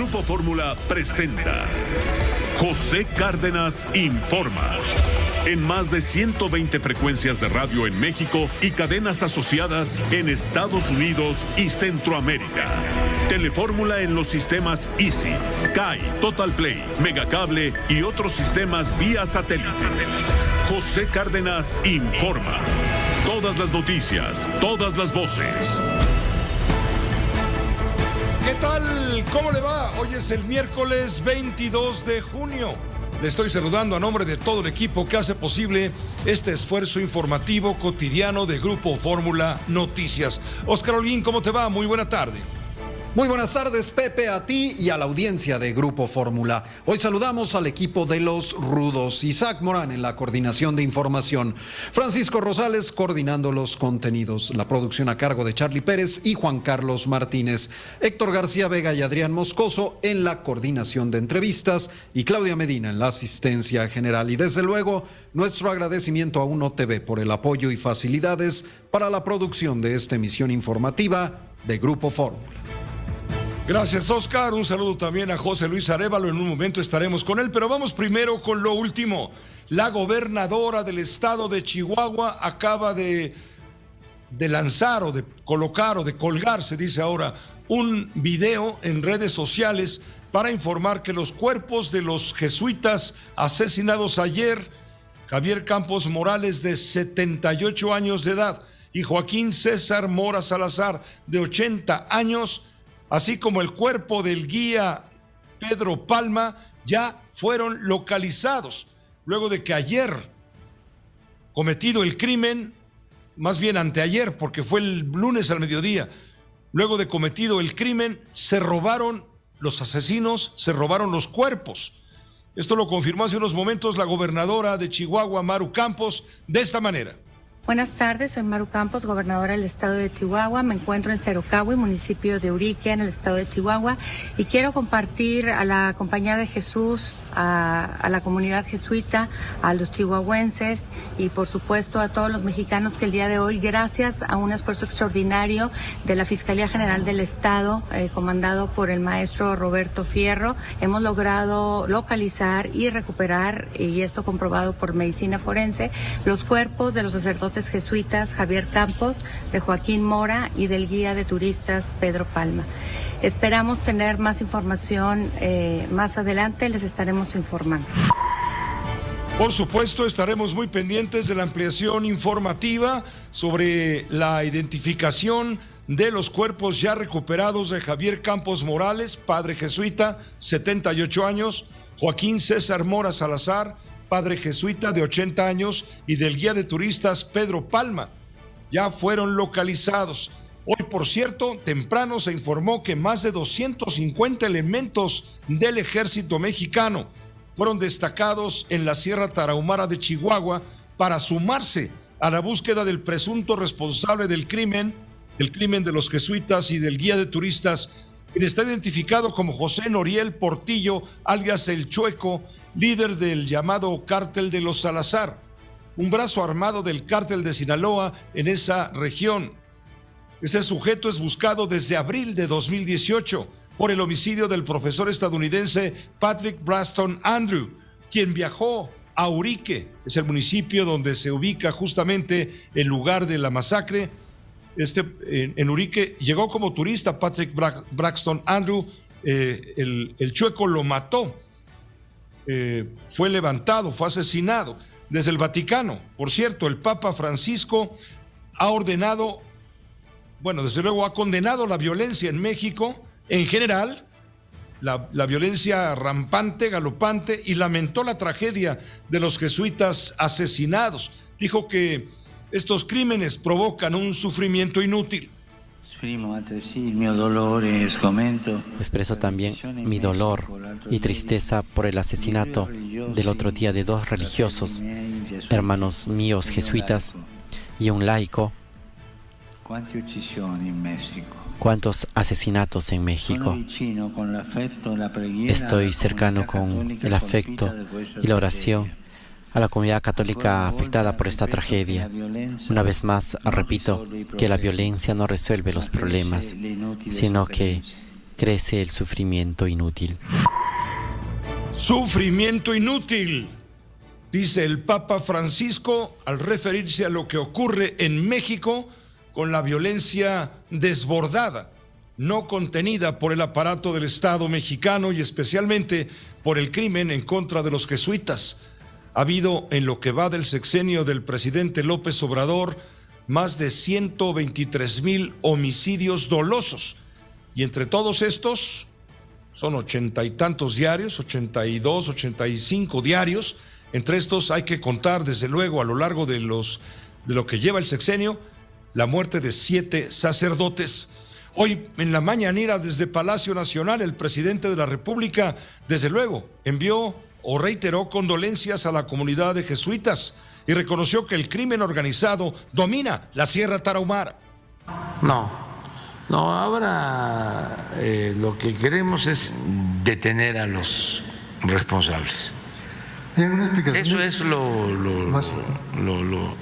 Grupo Fórmula presenta José Cárdenas Informa. En más de 120 frecuencias de radio en México y cadenas asociadas en Estados Unidos y Centroamérica. Telefórmula en los sistemas Easy, Sky, Total Play, Megacable y otros sistemas vía satélite. José Cárdenas Informa. Todas las noticias, todas las voces. ¿Qué tal? ¿Cómo le va? Hoy es el miércoles 22 de junio. Le estoy saludando a nombre de todo el equipo que hace posible este esfuerzo informativo cotidiano de Grupo Fórmula Noticias. Óscar Holguín, ¿cómo te va? Muy buena tarde. Muy buenas tardes, Pepe, a ti y a la audiencia de Grupo Fórmula. Hoy saludamos al equipo de los rudos. Isaac Morán en la coordinación de información. Francisco Rosales coordinando los contenidos. La producción a cargo de Charlie Pérez y Juan Carlos Martínez. Héctor García Vega y Adrián Moscoso en la coordinación de entrevistas. Y Claudia Medina en la asistencia general. Y desde luego, nuestro agradecimiento a UNO TV por el apoyo y facilidades para la producción de esta emisión informativa de Grupo Fórmula. Gracias, Óscar. Un saludo también a José Luis Arévalo. En un momento estaremos con él, pero vamos primero con lo último. La gobernadora del estado de Chihuahua acaba de lanzar o de colocar o de colgar, se dice ahora, un video en redes sociales para informar que los cuerpos de los jesuitas asesinados ayer, Javier Campos Morales, de 78 años de edad, y Joaquín César Mora Salazar, de 80 años, así como el cuerpo del guía Pedro Palma, ya fueron localizados, luego de que ayer, cometido el crimen, más bien anteayer, porque fue el lunes al mediodía, luego de cometido el crimen, se robaron los asesinos, se robaron los cuerpos. Esto lo confirmó hace unos momentos la gobernadora de Chihuahua, Maru Campos, de esta manera. Buenas tardes, soy Maru Campos, gobernadora del estado de Chihuahua. Me encuentro en Cerocahui, municipio de Urique, en el estado de Chihuahua, y quiero compartir a la Compañía de Jesús, a la comunidad jesuita, a los chihuahuenses y por supuesto a todos los mexicanos que el día de hoy, gracias a un esfuerzo extraordinario de la Fiscalía General del Estado, comandado por el maestro Roberto Fierro, hemos logrado localizar y recuperar, y esto comprobado por medicina forense, los cuerpos de los sacerdotes jesuitas Javier Campos, de Joaquín Mora y del guía de turistas Pedro Palma. Esperamos tener más información más adelante, les estaremos informando. Por supuesto, estaremos muy pendientes de la ampliación informativa sobre la identificación de los cuerpos ya recuperados de Javier Campos Morales, padre jesuita, 78 años, Joaquín César Mora Salazar, padre jesuita de 80 años, y del guía de turistas Pedro Palma. Ya fueron localizados. Hoy, por cierto, temprano se informó que más de 250 elementos del ejército mexicano fueron destacados en la Sierra Tarahumara de Chihuahua para sumarse a la búsqueda del presunto responsable del crimen de los jesuitas y del guía de turistas, quien está identificado como José Noriel Portillo, alias El Chueco, líder del llamado Cártel de los Salazar, un brazo armado del Cártel de Sinaloa en esa región. Ese sujeto es buscado desde abril de 2018 por el homicidio del profesor estadounidense Patrick Braxton Andrew, quien viajó a Urique, es el municipio donde se ubica justamente el lugar de la masacre. En Urique llegó como turista Patrick Braxton Andrew, el Chueco lo mató. Fue levantado, fue asesinado desde el Vaticano. Por cierto, el Papa Francisco ha ordenado, desde luego ha condenado la violencia en México en general, la violencia rampante, galopante, y lamentó la tragedia de los jesuitas asesinados. Dijo que estos crímenes provocan un sufrimiento inútil. Expreso también mi dolor y tristeza por el asesinato del otro día de dos religiosos, hermanos míos jesuitas y un laico. ¿Cuántos asesinatos en México? Estoy cercano con el afecto y la oración a la comunidad católica afectada por esta tragedia. Una vez más, repito que la violencia no resuelve los problemas, sino que crece el sufrimiento inútil. Sufrimiento inútil, dice el Papa Francisco al referirse a lo que ocurre en México con la violencia desbordada, no contenida por el aparato del Estado mexicano y especialmente por el crimen en contra de los jesuitas. Ha habido en lo que va del sexenio del presidente López Obrador más de 123,000 homicidios dolosos. Y entre todos estos, son 80 y tantos diarios, 82, 85 diarios. Entre estos hay que contar, desde luego, a lo largo de lo que lleva el sexenio, la muerte de 7 sacerdotes. Hoy, en la mañanera desde Palacio Nacional, el presidente de la República, desde luego, envió o reiteró condolencias a la comunidad de jesuitas y reconoció que el crimen organizado domina la Sierra Tarahumara. No, ahora lo que queremos es detener a los responsables. ¿Hay alguna explicación? Eso es lo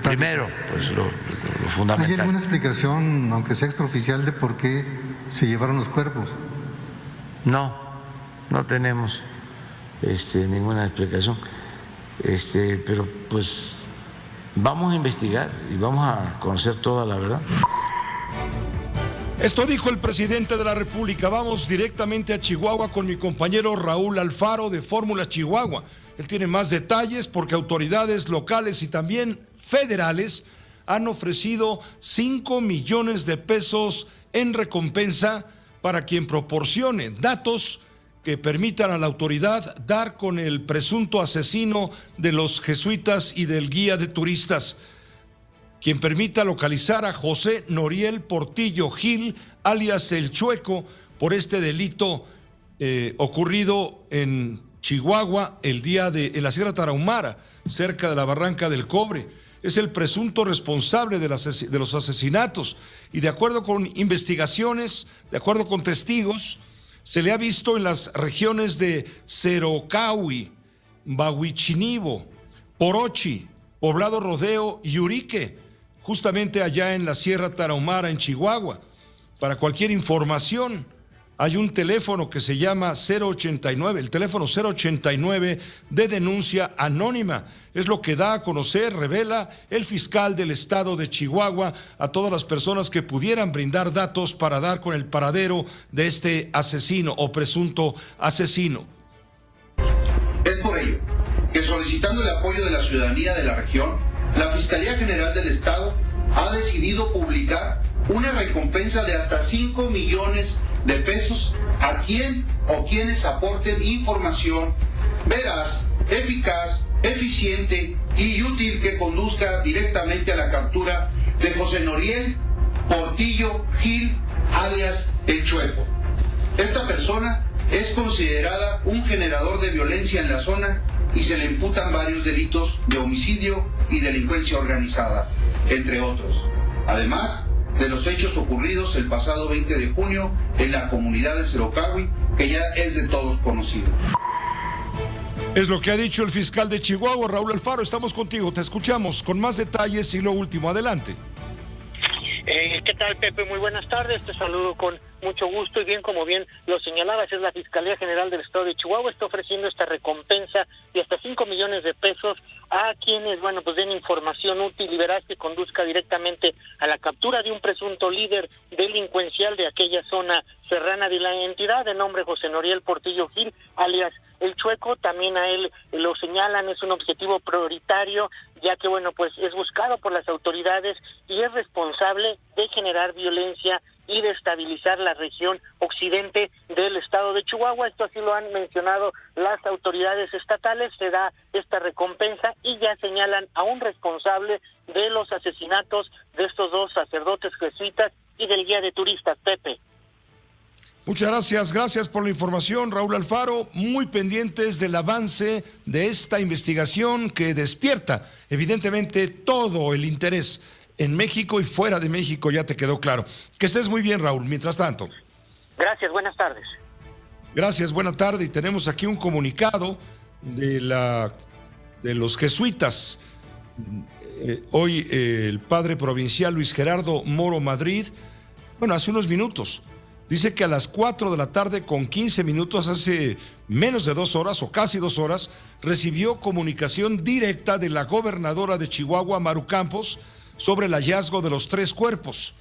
primero, pues lo fundamental. ¿Hay alguna explicación, aunque sea extraoficial, de por qué se llevaron los cuerpos? No tenemos ninguna explicación. Pero pues vamos a investigar y vamos a conocer toda la verdad. Esto dijo el presidente de la República. Vamos directamente a Chihuahua con mi compañero Raúl Alfaro de Fórmula Chihuahua. Él tiene más detalles porque autoridades locales y también federales han ofrecido 5 millones de pesos en recompensa para quien proporcione datos que permitan a la autoridad dar con el presunto asesino de los jesuitas y del guía de turistas, quien permita localizar a José Noriel Portillo Gil, alias El Chueco, por este delito ocurrido en Chihuahua en la Sierra Tarahumara, cerca de la Barranca del Cobre. Es el presunto responsable de los asesinatos y de acuerdo con investigaciones, de acuerdo con testigos, se le ha visto en las regiones de Cerocahui, Bahuichinibo, Porochi, Poblado Rodeo y Urique, justamente allá en la Sierra Tarahumara, en Chihuahua. Para cualquier información, hay un teléfono que se llama 089, el teléfono 089 de denuncia anónima. Es lo que da a conocer, revela el fiscal del estado de Chihuahua a todas las personas que pudieran brindar datos para dar con el paradero de este asesino o presunto asesino. Es por ello que, solicitando el apoyo de la ciudadanía de la región, la Fiscalía General del Estado ha decidido publicar una recompensa de hasta 5 millones de pesos a quien o quienes aporten información veraz, eficaz, eficiente y útil que conduzca directamente a la captura de José Noriel Portillo Gil, alias El Chueco. Esta persona es considerada un generador de violencia en la zona y se le imputan varios delitos de homicidio y delincuencia organizada, entre otros. Además de los hechos ocurridos el pasado 20 de junio en la comunidad de Cerocahui, que ya es de todos conocido. Es lo que ha dicho el fiscal de Chihuahua, Raúl Alfaro. Estamos contigo, te escuchamos con más detalles y lo último. Adelante. ¿Qué tal, Pepe? Muy buenas tardes, te saludo con mucho gusto y bien, como bien lo señalabas, es la Fiscalía General del Estado de Chihuahua, está ofreciendo esta recompensa de hasta 5 millones de pesos a quienes, pues den información útil y veraz que conduzca directamente a la captura de un presunto líder delincuencial de aquella zona serrana de la entidad, de nombre José Noriel Portillo Gil, alias El Chueco. También a él lo señalan, es un objetivo prioritario, ya que, pues es buscado por las autoridades y es responsable de generar violencia y de estabilizar la región occidente del estado de Chihuahua. Esto así lo han mencionado las autoridades estatales. Se da esta recompensa y ya señalan a un responsable de los asesinatos de estos 2 sacerdotes jesuitas y del guía de turistas, Pepe. Muchas gracias por la información, Raúl Alfaro. Muy pendientes del avance de esta investigación que despierta evidentemente todo el interés en México y fuera de México, ya te quedó claro. Que estés muy bien, Raúl, mientras tanto. Gracias, buenas tardes. Gracias, buena tarde. Y tenemos aquí un comunicado de los jesuitas. Hoy el padre provincial Luis Gerardo Moro Madrid, hace unos minutos, Dice que a las 4 de la tarde con 15 minutos, hace menos de 2 horas o casi 2 horas, recibió comunicación directa de la gobernadora de Chihuahua, Maru Campos, sobre el hallazgo de los 3 cuerpos,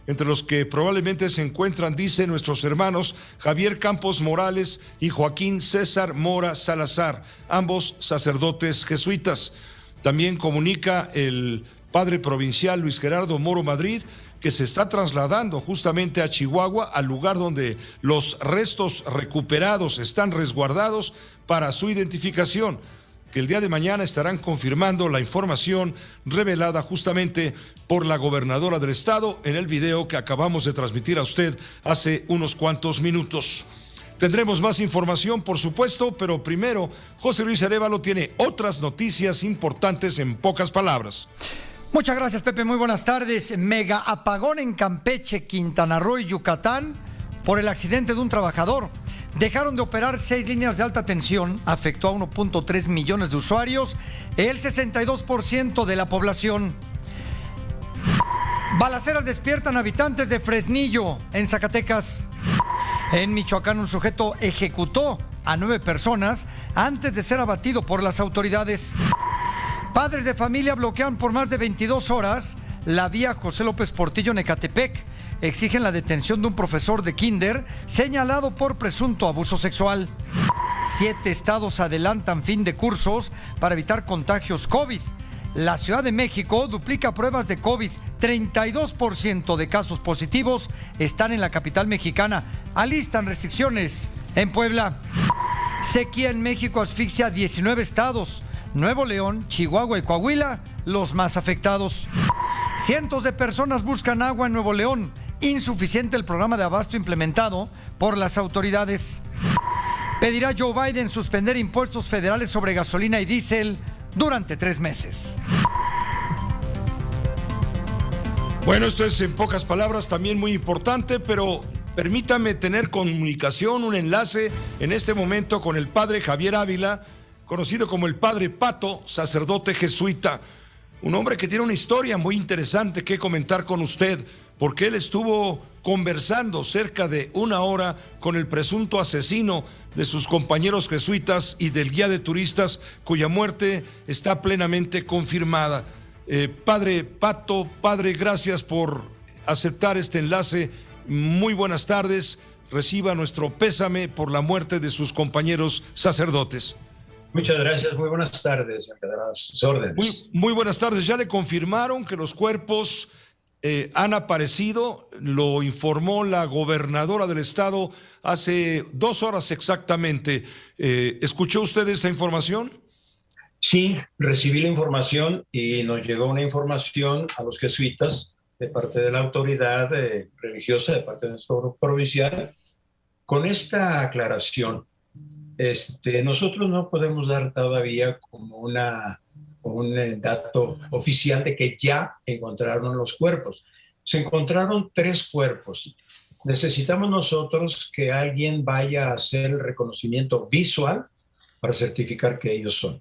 entre los que probablemente se encuentran, dice, nuestros hermanos Javier Campos Morales y Joaquín César Mora Salazar, ambos sacerdotes jesuitas. También comunica el padre provincial Luis Gerardo Moro Madrid que se está trasladando justamente a Chihuahua, al lugar donde los restos recuperados están resguardados para su identificación, que el día de mañana estarán confirmando la información revelada justamente por la gobernadora del estado en el video que acabamos de transmitir a usted hace unos cuantos minutos. Tendremos más información, por supuesto, pero primero, José Luis Arévalo tiene otras noticias importantes en pocas palabras. Muchas gracias, Pepe. Muy buenas tardes. Mega apagón en Campeche, Quintana Roo y Yucatán por el accidente de un trabajador. Dejaron de operar 6 líneas de alta tensión, afectó a 1.3 millones de usuarios, el 62% de la población. Balaceras despiertan habitantes de Fresnillo, en Zacatecas. En Michoacán, un sujeto ejecutó a 9 personas antes de ser abatido por las autoridades. Padres de familia bloquean por más de 22 horas la vía José López Portillo en Ecatepec. Exigen la detención de un profesor de kinder señalado por presunto abuso sexual. 7 estados adelantan fin de cursos para evitar contagios COVID. La Ciudad de México duplica pruebas de COVID. 32% de casos positivos están en la capital mexicana. Alistan restricciones en Puebla. Sequía en México asfixia a 19 estados. Nuevo León, Chihuahua y Coahuila, los más afectados. Cientos de personas buscan agua en Nuevo León. Insuficiente el programa de abasto implementado por las autoridades. Pedirá Joe Biden suspender impuestos federales sobre gasolina y diésel durante 3 meses. Bueno, esto es en pocas palabras también muy importante, pero permítame tener comunicación, un enlace en este momento con el padre Javier Ávila, conocido como el Padre Pato, sacerdote jesuita, un hombre que tiene una historia muy interesante que comentar con usted, porque él estuvo conversando cerca de 1 hora con el presunto asesino de sus compañeros jesuitas y del guía de turistas, cuya muerte está plenamente confirmada. Padre Pato, padre, gracias por aceptar este enlace. Muy buenas tardes. Reciba nuestro pésame por la muerte de sus compañeros sacerdotes. Muchas gracias, muy buenas tardes, a sus órdenes. Muy buenas tardes, ya le confirmaron que los cuerpos han aparecido, lo informó la gobernadora del estado hace 2 horas exactamente. ¿Escuchó usted esa información? Sí, recibí la información y nos llegó una información a los jesuitas de parte de la autoridad religiosa, de parte de nuestro grupo provincial, con esta aclaración. Nosotros no podemos dar todavía como un dato oficial de que ya encontraron los cuerpos. Se encontraron 3 cuerpos. Necesitamos nosotros que alguien vaya a hacer el reconocimiento visual para certificar que ellos son.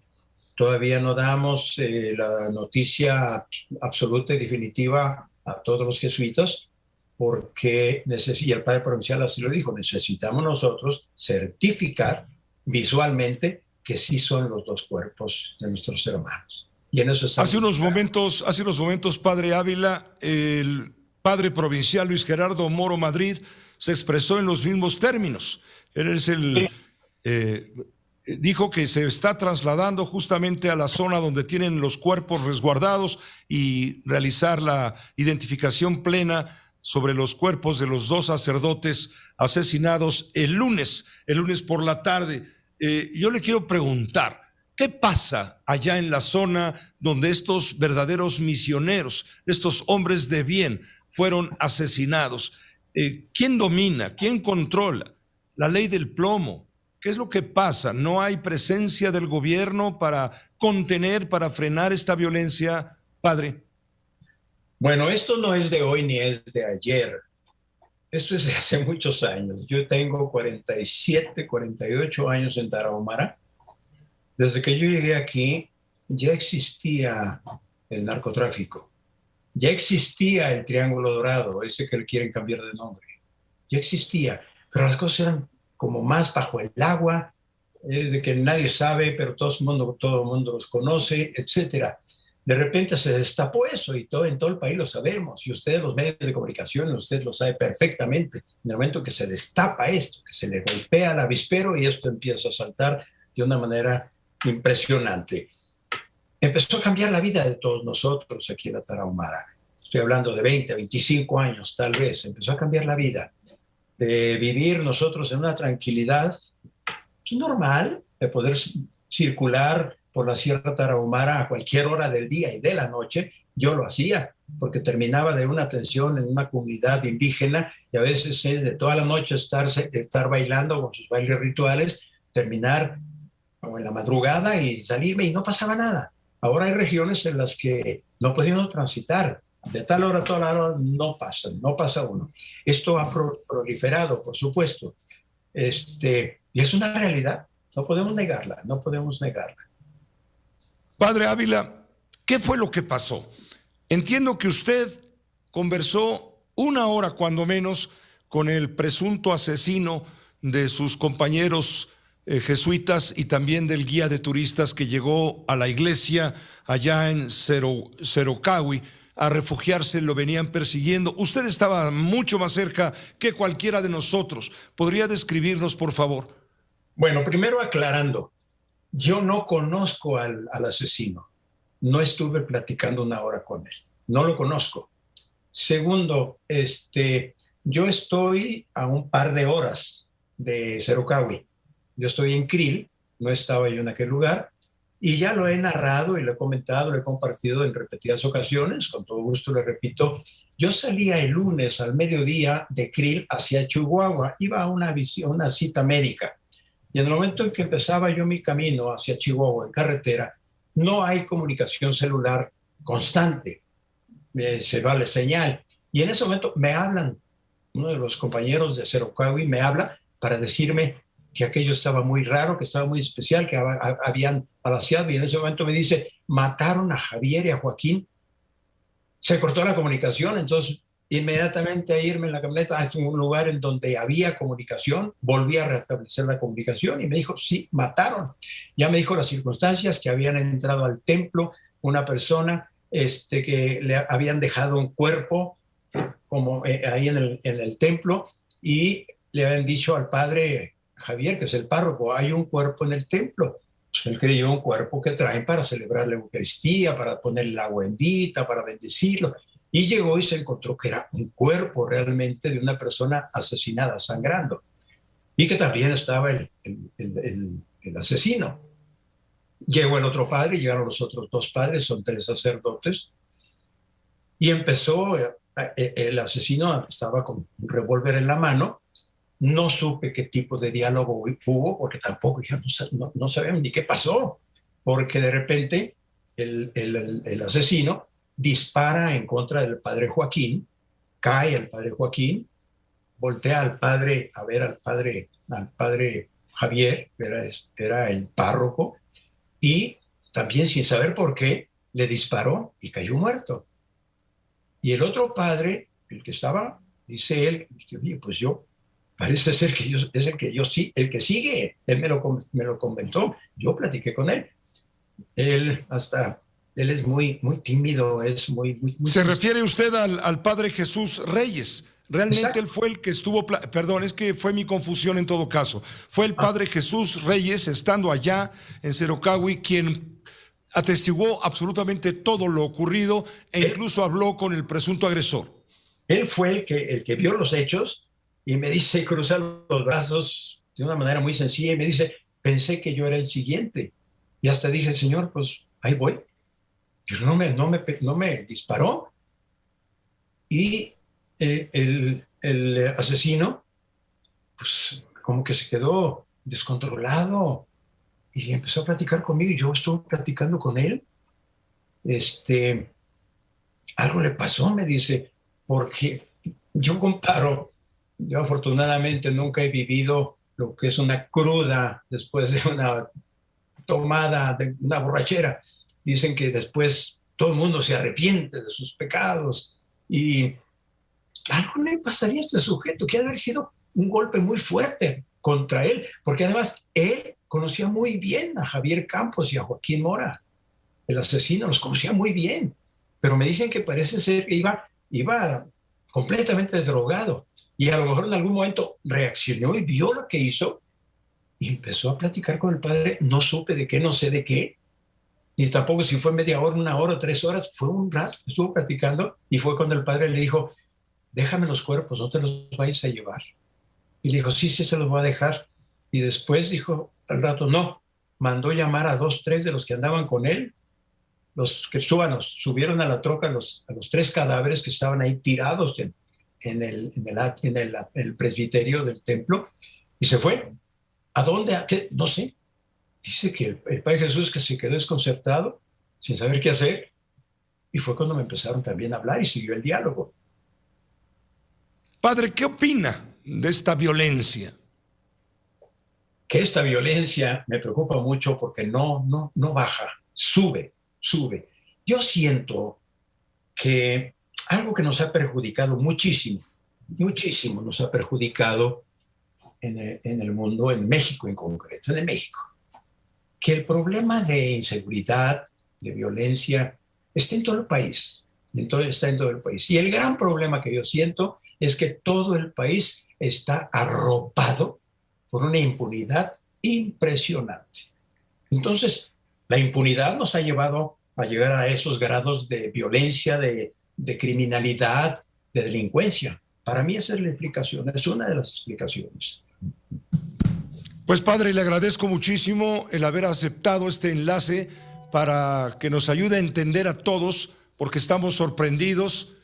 Todavía no damos la noticia absoluta y definitiva a todos los jesuitas, porque, y el padre provincial así lo dijo, necesitamos nosotros certificar visualmente que sí son los 2 cuerpos de nuestros hermanos. Y en eso hace unos momentos, padre Ávila, el padre provincial Luis Gerardo Moro Madrid se expresó en los mismos términos. Él es dijo que se está trasladando justamente a la zona donde tienen los cuerpos resguardados y realizar la identificación plena sobre los cuerpos de los 2 sacerdotes asesinados el lunes por la tarde. Yo le quiero preguntar, ¿qué pasa allá en la zona donde estos verdaderos misioneros, estos hombres de bien, fueron asesinados? ¿Quién domina? ¿Quién controla? La ley del plomo. ¿Qué es lo que pasa? ¿No hay presencia del gobierno para contener, para frenar esta violencia, padre? Bueno, esto no es de hoy ni es de ayer. Esto es de hace muchos años. Yo tengo 47, 48 años en Tarahumara. Desde que yo llegué aquí, ya existía el narcotráfico. Ya existía el Triángulo Dorado, ese que le quieren cambiar de nombre. ya existía, pero las cosas eran como más bajo el agua, de que nadie sabe, pero todo el mundo los conoce, etcétera. De repente se destapó eso y en todo el país lo sabemos, y ustedes, los medios de comunicación, usted lo sabe perfectamente. En el momento que se destapa esto, que se le golpea al avispero y esto empieza a saltar de una manera impresionante. Empezó a cambiar la vida de todos nosotros aquí en la Tarahumara. Estoy hablando de 20, 25 años tal vez. Empezó a cambiar la vida, de vivir nosotros en una tranquilidad normal, de poder circular por la Sierra Tarahumara a cualquier hora del día y de la noche. Yo lo hacía porque terminaba de una atención en una comunidad indígena y a veces de toda la noche estar bailando con sus bailes rituales, terminar como en la madrugada y salirme y no pasaba nada. Ahora hay regiones en las que no podemos transitar. De tal hora a tal hora no pasa uno. Esto ha proliferado, por supuesto. Y es una realidad. No podemos negarla. Padre Ávila, ¿qué fue lo que pasó? Entiendo que usted conversó 1 hora, cuando menos, con el presunto asesino de sus compañeros jesuitas y también del guía de turistas que llegó a la iglesia allá en Cerocahui a refugiarse, lo venían persiguiendo. Usted estaba mucho más cerca que cualquiera de nosotros. ¿Podría describirnos, por favor? Bueno, primero aclarando, yo no conozco al asesino. No estuve platicando 1 hora con él. No lo conozco. Segundo, yo estoy a un par de horas de Cerocahui. Yo estoy en Krill, no estaba yo en aquel lugar, y ya lo he narrado y lo he comentado, lo he compartido en repetidas ocasiones, con todo gusto le repito. Yo salía el lunes al mediodía de Krill hacia Chihuahua, iba a una cita médica, y en el momento en que empezaba yo mi camino hacia Chihuahua en carretera, no hay comunicación celular constante, se va la señal, y en ese momento me hablan, uno de los compañeros de Cerocahui me habla para decirme que aquello estaba muy raro, que estaba muy especial, que habían balaceado, y en ese momento me dice, mataron a Javier y a Joaquín. Se cortó la comunicación, entonces inmediatamente a irme en la camioneta a un lugar en donde había comunicación, volví a restablecer la comunicación y me dijo, sí, mataron. Ya me dijo las circunstancias, que habían entrado al templo una persona que le habían dejado un cuerpo como ahí en el templo, y le habían dicho al padre Javier, que es el párroco, hay un cuerpo en el templo. Pues él creyó un cuerpo que traen para celebrar la Eucaristía, para ponerle el agua bendita, para bendecirlo. Y llegó y se encontró que era un cuerpo realmente de una persona asesinada, sangrando. Y que también estaba el asesino. Llegó el otro padre, llegaron los otros 2 padres, son 3 sacerdotes. Y empezó, el asesino estaba con un revólver en la mano. No supe qué tipo de diálogo hubo, porque tampoco ya no sabíamos ni qué pasó, porque de repente el asesino dispara en contra del padre Joaquín, cae el padre Joaquín, voltea al padre a ver al padre Javier, era el párroco, y también sin saber por qué le disparó y cayó muerto. Y el otro padre, el que estaba, dice él, oye, pues yo parece ser que es el que sigue. Él me lo comentó. Yo platiqué con él. Él es muy, muy tímido. Muy ¿Se refiere usted al padre Jesús Reyes? Realmente Exacto. Él fue el que estuvo, perdón, es que fue mi confusión en todo caso. Fue el padre Jesús Reyes, estando allá en Cerocahui, quien atestiguó absolutamente todo lo ocurrido e incluso habló con el presunto agresor. Él fue el que vio los hechos. Y me dice, cruza los brazos de una manera muy sencilla y me dice, pensé que yo era el siguiente. Y hasta dije, Señor, pues ahí voy. Pero no me disparó. Y el asesino, pues como que se quedó descontrolado y empezó a platicar conmigo y yo estuve platicando con él. Algo le pasó, me dice, porque yo comparo. Yo afortunadamente nunca he vivido lo que es una cruda después de una tomada, de una borrachera. Dicen que después todo el mundo se arrepiente de sus pecados y algo le pasaría a este sujeto, que ha de haber sido un golpe muy fuerte contra él, porque además él conocía muy bien a Javier Campos y a Joaquín Mora, el asesino, los conocía muy bien, pero me dicen que parece ser que iba completamente drogado, y a lo mejor en algún momento reaccionó y vio lo que hizo, y empezó a platicar con el padre. No supe de qué, no sé de qué, ni tampoco si fue media hora, 1 hora, 3 horas, fue un rato, estuvo platicando, y fue cuando el padre le dijo, déjame los cuerpos, no te los vayas a llevar. Y le dijo, sí, se los voy a dejar. Y después dijo al rato, no, mandó llamar a 2, 3 de los que andaban con él, los que subieron a la troca a los 3 cadáveres que estaban ahí tirados en el presbiterio del templo, y se fue. ¿A dónde? ¿A qué? No sé. Dice que el Padre Jesús, que se quedó desconcertado, sin saber qué hacer, y fue cuando me empezaron también a hablar y siguió el diálogo. Padre, ¿qué opina de esta violencia? Que esta violencia me preocupa mucho porque no baja, sube. Yo siento que algo que nos ha perjudicado muchísimo nos ha perjudicado en el mundo, en México en concreto, en México, que el problema de inseguridad, de violencia, está en todo el país, está en todo el país. Y el gran problema que yo siento es que todo el país está arropado por una impunidad impresionante. Entonces, la impunidad nos ha llevado a llegar a esos grados de violencia, de criminalidad, de delincuencia. Para mí esa es la explicación, es una de las explicaciones. Pues padre, le agradezco muchísimo el haber aceptado este enlace para que nos ayude a entender a todos, porque estamos sorprendidos,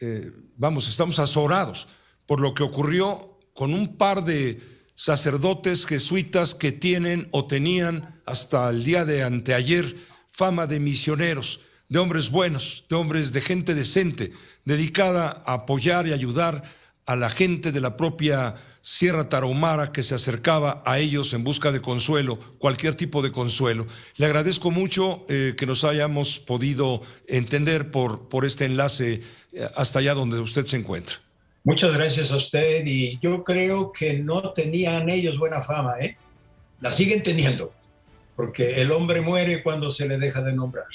estamos azorados por lo que ocurrió con un par de sacerdotes jesuitas que tienen o tenían hasta el día de anteayer fama de misioneros, de hombres buenos, de gente decente, dedicada a apoyar y ayudar a la gente de la propia Sierra Tarahumara que se acercaba a ellos en busca de consuelo, cualquier tipo de consuelo. Le agradezco mucho que nos hayamos podido entender por este enlace hasta allá donde usted se encuentra. Muchas gracias a usted, y yo creo que no tenían ellos buena fama, ¿eh? La siguen teniendo, porque el hombre muere cuando se le deja de nombrar,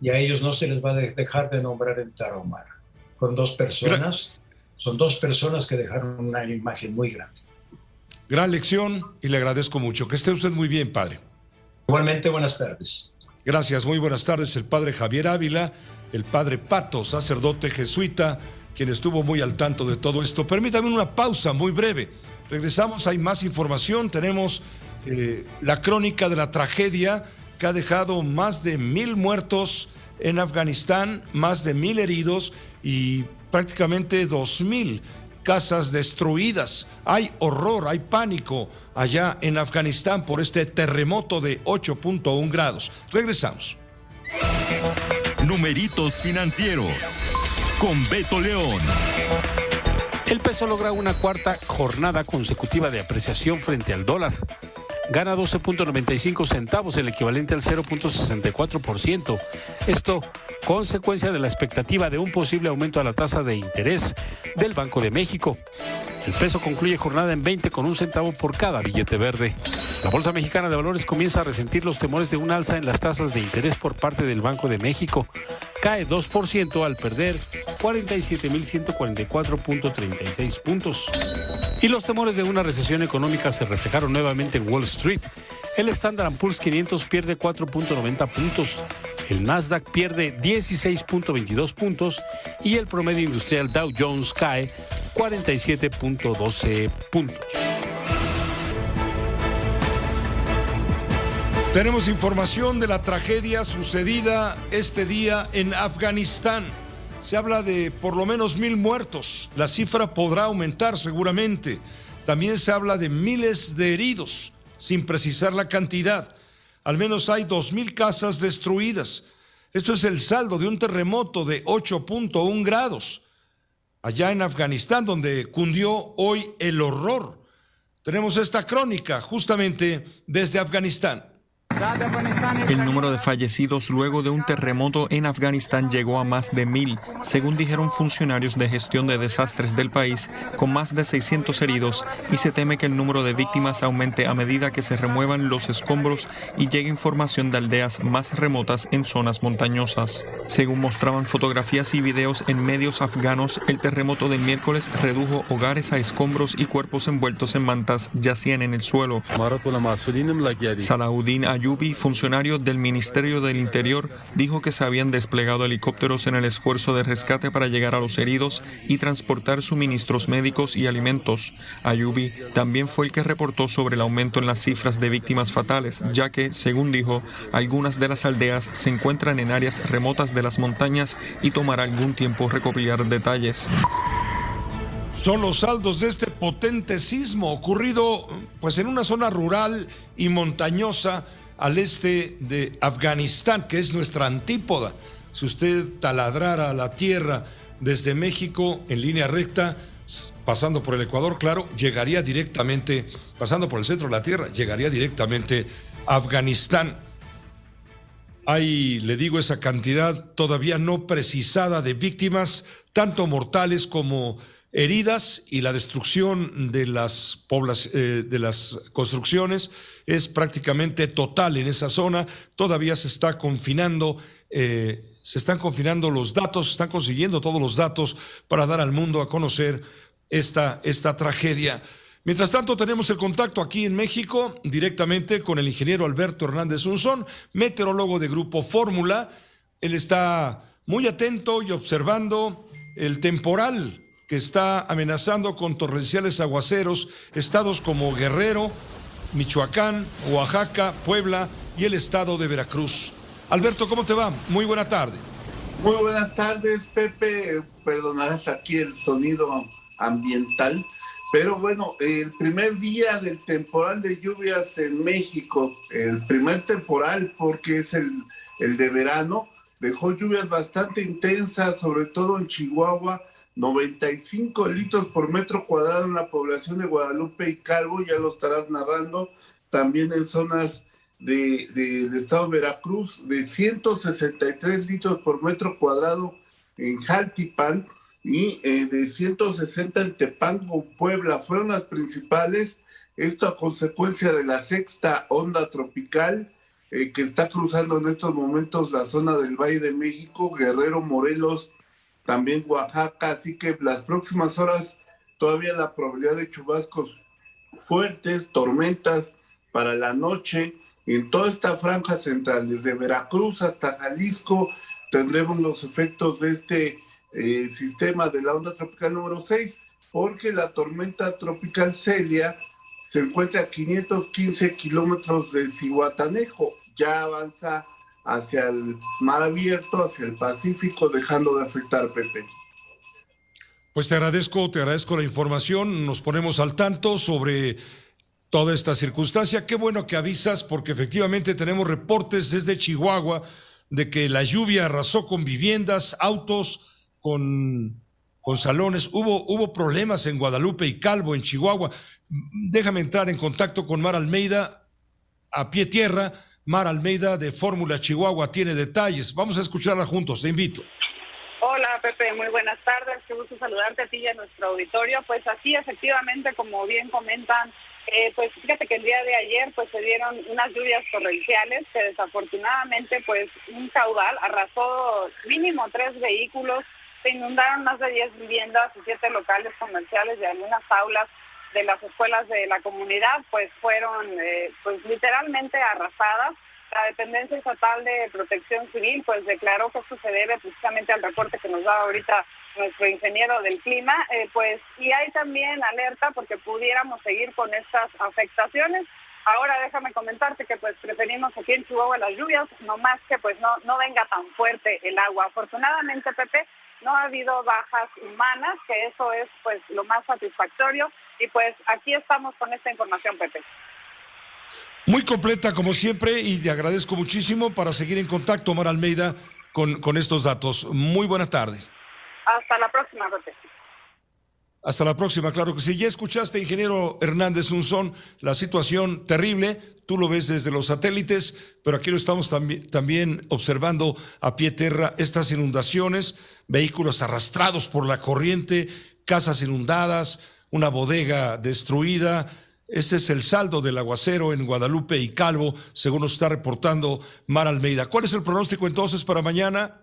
y a ellos no se les va a dejar de nombrar en Tarahumara. Son 2 personas que dejaron una imagen muy grande. Gran lección, y le agradezco mucho. Que esté usted muy bien, padre. Igualmente, buenas tardes. Gracias, muy buenas tardes. El padre Javier Ávila, el padre Pato, sacerdote jesuita, quien estuvo muy al tanto de todo esto. Permítame una pausa muy breve. Regresamos, hay más información. Tenemos la crónica de la tragedia que ha dejado más de 1,000 muertos en Afganistán, más de 1,000 heridos y prácticamente 2,000 casas destruidas. Hay horror, hay pánico allá en Afganistán por este terremoto de 8.1 grados. Regresamos. Numeritos financieros con Beto León. El peso logra una 4ª jornada consecutiva de apreciación frente al dólar. Gana 12.95 centavos, el equivalente al 0.64%. Esto consecuencia de la expectativa de un posible aumento a la tasa de interés del Banco de México. El peso concluye jornada en 20 con 1 centavo por cada billete verde. La Bolsa Mexicana de Valores comienza a resentir los temores de un alza en las tasas de interés por parte del Banco de México. Cae 2% al perder 47.144.36 puntos. Y los temores de una recesión económica se reflejaron nuevamente en Wall Street. El Standard & Poor's 500 pierde 4.90 puntos. El Nasdaq pierde 16.22 puntos y el promedio industrial Dow Jones cae 47.12 puntos. Tenemos información de la tragedia sucedida este día en Afganistán. Se habla de por lo menos 1,000 muertos. La cifra podrá aumentar seguramente. También se habla de miles de heridos, sin precisar la cantidad. Al menos hay 2,000 casas destruidas. Esto es el saldo de un terremoto de 8.1 grados. Allá en Afganistán, donde cundió hoy el horror. Tenemos esta crónica justamente desde Afganistán. El número de fallecidos luego de un terremoto en Afganistán llegó a más de 1,000, según dijeron funcionarios de gestión de desastres del país, con más de 600 heridos, y se teme que el número de víctimas aumente a medida que se remuevan los escombros y llegue información de aldeas más remotas en zonas montañosas. Según mostraban fotografías y videos en medios afganos, el terremoto del miércoles redujo hogares a escombros y cuerpos envueltos en mantas yacían en el suelo. Salahuddin Ayubi, funcionario del Ministerio del Interior, dijo que se habían desplegado helicópteros en el esfuerzo de rescate para llegar a los heridos y transportar suministros médicos y alimentos. Ayubi también fue el que reportó sobre el aumento en las cifras de víctimas fatales, ya que, según dijo, algunas de las aldeas se encuentran en áreas remotas de las montañas y tomará algún tiempo recopilar detalles. Son los saldos de este potente sismo ocurrido pues en una zona rural y montañosa al este de Afganistán, que es nuestra antípoda. Si usted taladrara la tierra desde México en línea recta, pasando por el Ecuador, claro, llegaría directamente, pasando por el centro de la tierra, llegaría directamente a Afganistán. Hay, le digo, esa cantidad todavía no precisada de víctimas, tanto mortales como heridas, y la destrucción de las construcciones es prácticamente total en esa zona. Todavía se están confinando los datos, se están consiguiendo todos los datos para dar al mundo a conocer esta tragedia. Mientras tanto, tenemos el contacto aquí en México directamente con el ingeniero Alberto Hernández Unzón, meteorólogo de Grupo Fórmula. Él está muy atento y observando el temporal que está amenazando con torrenciales aguaceros estados como Guerrero, Michoacán, Oaxaca, Puebla y el estado de Veracruz. Alberto, ¿cómo te va? Muy buena tarde. Muy buenas tardes, Pepe. Perdonarás aquí el sonido ambiental, pero bueno, el primer día del temporal de lluvias en México, el primer temporal porque es el de verano, dejó lluvias bastante intensas, sobre todo en Chihuahua, 95 litros por metro cuadrado en la población de Guadalupe y Calvo, ya lo estarás narrando, también en zonas del estado de Veracruz, de 163 litros por metro cuadrado en Jaltipan y de 160 en Tepango, Puebla, fueron las principales. Esto a consecuencia de la sexta onda tropical que está cruzando en estos momentos la zona del Valle de México, Guerrero, Morelos, también Oaxaca, así que las próximas horas todavía la probabilidad de chubascos fuertes, tormentas para la noche. En toda esta franja central, desde Veracruz hasta Jalisco, tendremos los efectos de este sistema de la onda tropical número 6, porque la tormenta tropical Celia se encuentra a 515 kilómetros de Zihuatanejo, ya avanza hacia el mar abierto, hacia el Pacífico, dejando de afectar, Pepe. Pues te agradezco la información, nos ponemos al tanto sobre toda esta circunstancia. Qué bueno que avisas, porque efectivamente tenemos reportes desde Chihuahua de que la lluvia arrasó con viviendas, autos, con salones. Hubo problemas en Guadalupe y Calvo, en Chihuahua. Déjame entrar en contacto con Mar Almeida, a pie tierra. Mar Almeida de Fórmula Chihuahua tiene detalles. Vamos a escucharla juntos, te invito. Hola Pepe, muy buenas tardes, qué gusto saludarte a ti y a nuestro auditorio. Pues así, efectivamente, como bien comentan, pues fíjate que el día de ayer pues se dieron unas lluvias torrenciales que desafortunadamente pues un caudal arrasó mínimo 3 vehículos, se inundaron más de 10 viviendas y 7 locales comerciales y algunas aulas de las escuelas de la comunidad pues fueron pues literalmente arrasadas. La Dependencia Estatal de Protección Civil pues declaró que esto se debe precisamente al reporte que nos da ahorita nuestro ingeniero del clima, pues y hay también alerta porque pudiéramos seguir con estas afectaciones. Ahora déjame comentarte que pues preferimos aquí en Chihuahua las lluvias, no más que pues no venga tan fuerte el agua. Afortunadamente, Pepe, no ha habido bajas humanas, que eso es pues lo más satisfactorio, y pues aquí estamos con esta información, Pepe. Muy completa como siempre y te agradezco muchísimo para seguir en contacto, Mar Almeida, con estos datos. Muy buena tarde. Hasta la próxima, Pepe. Hasta la próxima, claro que sí. Ya escuchaste, ingeniero Hernández Unzón, la situación terrible. tú lo ves desde los satélites, pero aquí lo estamos también observando a pie tierra, estas inundaciones, vehículos arrastrados por la corriente, casas inundadas, una bodega destruida. Ese es el saldo del aguacero en Guadalupe y Calvo, según nos está reportando Mar Almeida. ¿Cuál es el pronóstico entonces para mañana,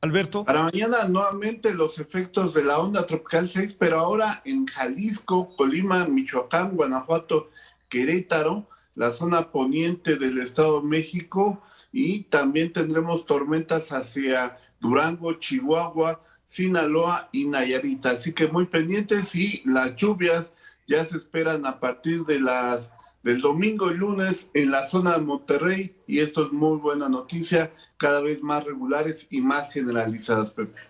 Alberto? Para mañana nuevamente los efectos de la onda tropical 6, pero ahora en Jalisco, Colima, Michoacán, Guanajuato, Querétaro, la zona poniente del Estado de México, y también tendremos tormentas hacia Durango, Chihuahua, Sinaloa y Nayarit. Así que muy pendientes, y las lluvias ya se esperan a partir de del domingo y lunes en la zona de Monterrey, y esto es muy buena noticia, cada vez más regulares y más generalizadas, Pepe.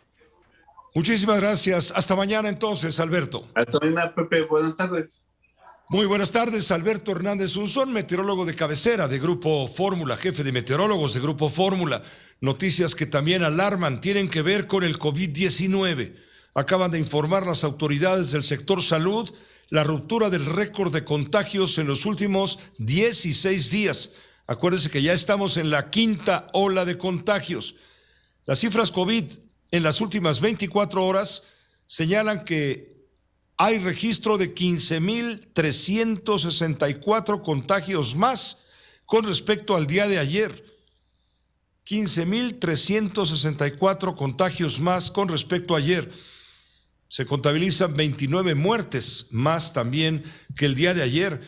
Muchísimas gracias. Hasta mañana entonces, Alberto. Hasta mañana, Pepe. Buenas tardes. Muy buenas tardes, Alberto Hernández Unzón, meteorólogo de cabecera de Grupo Fórmula, jefe de meteorólogos de Grupo Fórmula. Noticias que también alarman, tienen que ver con el COVID-19. Acaban de informar las autoridades del sector salud la ruptura del récord de contagios en los últimos 16 días. Acuérdense que ya estamos en la quinta ola de contagios. Las cifras COVID en las últimas 24 horas señalan que hay registro de 15,364 contagios más con respecto al día de ayer. 15,364 contagios más con respecto a ayer. Se contabilizan 29 muertes más también que el día de ayer.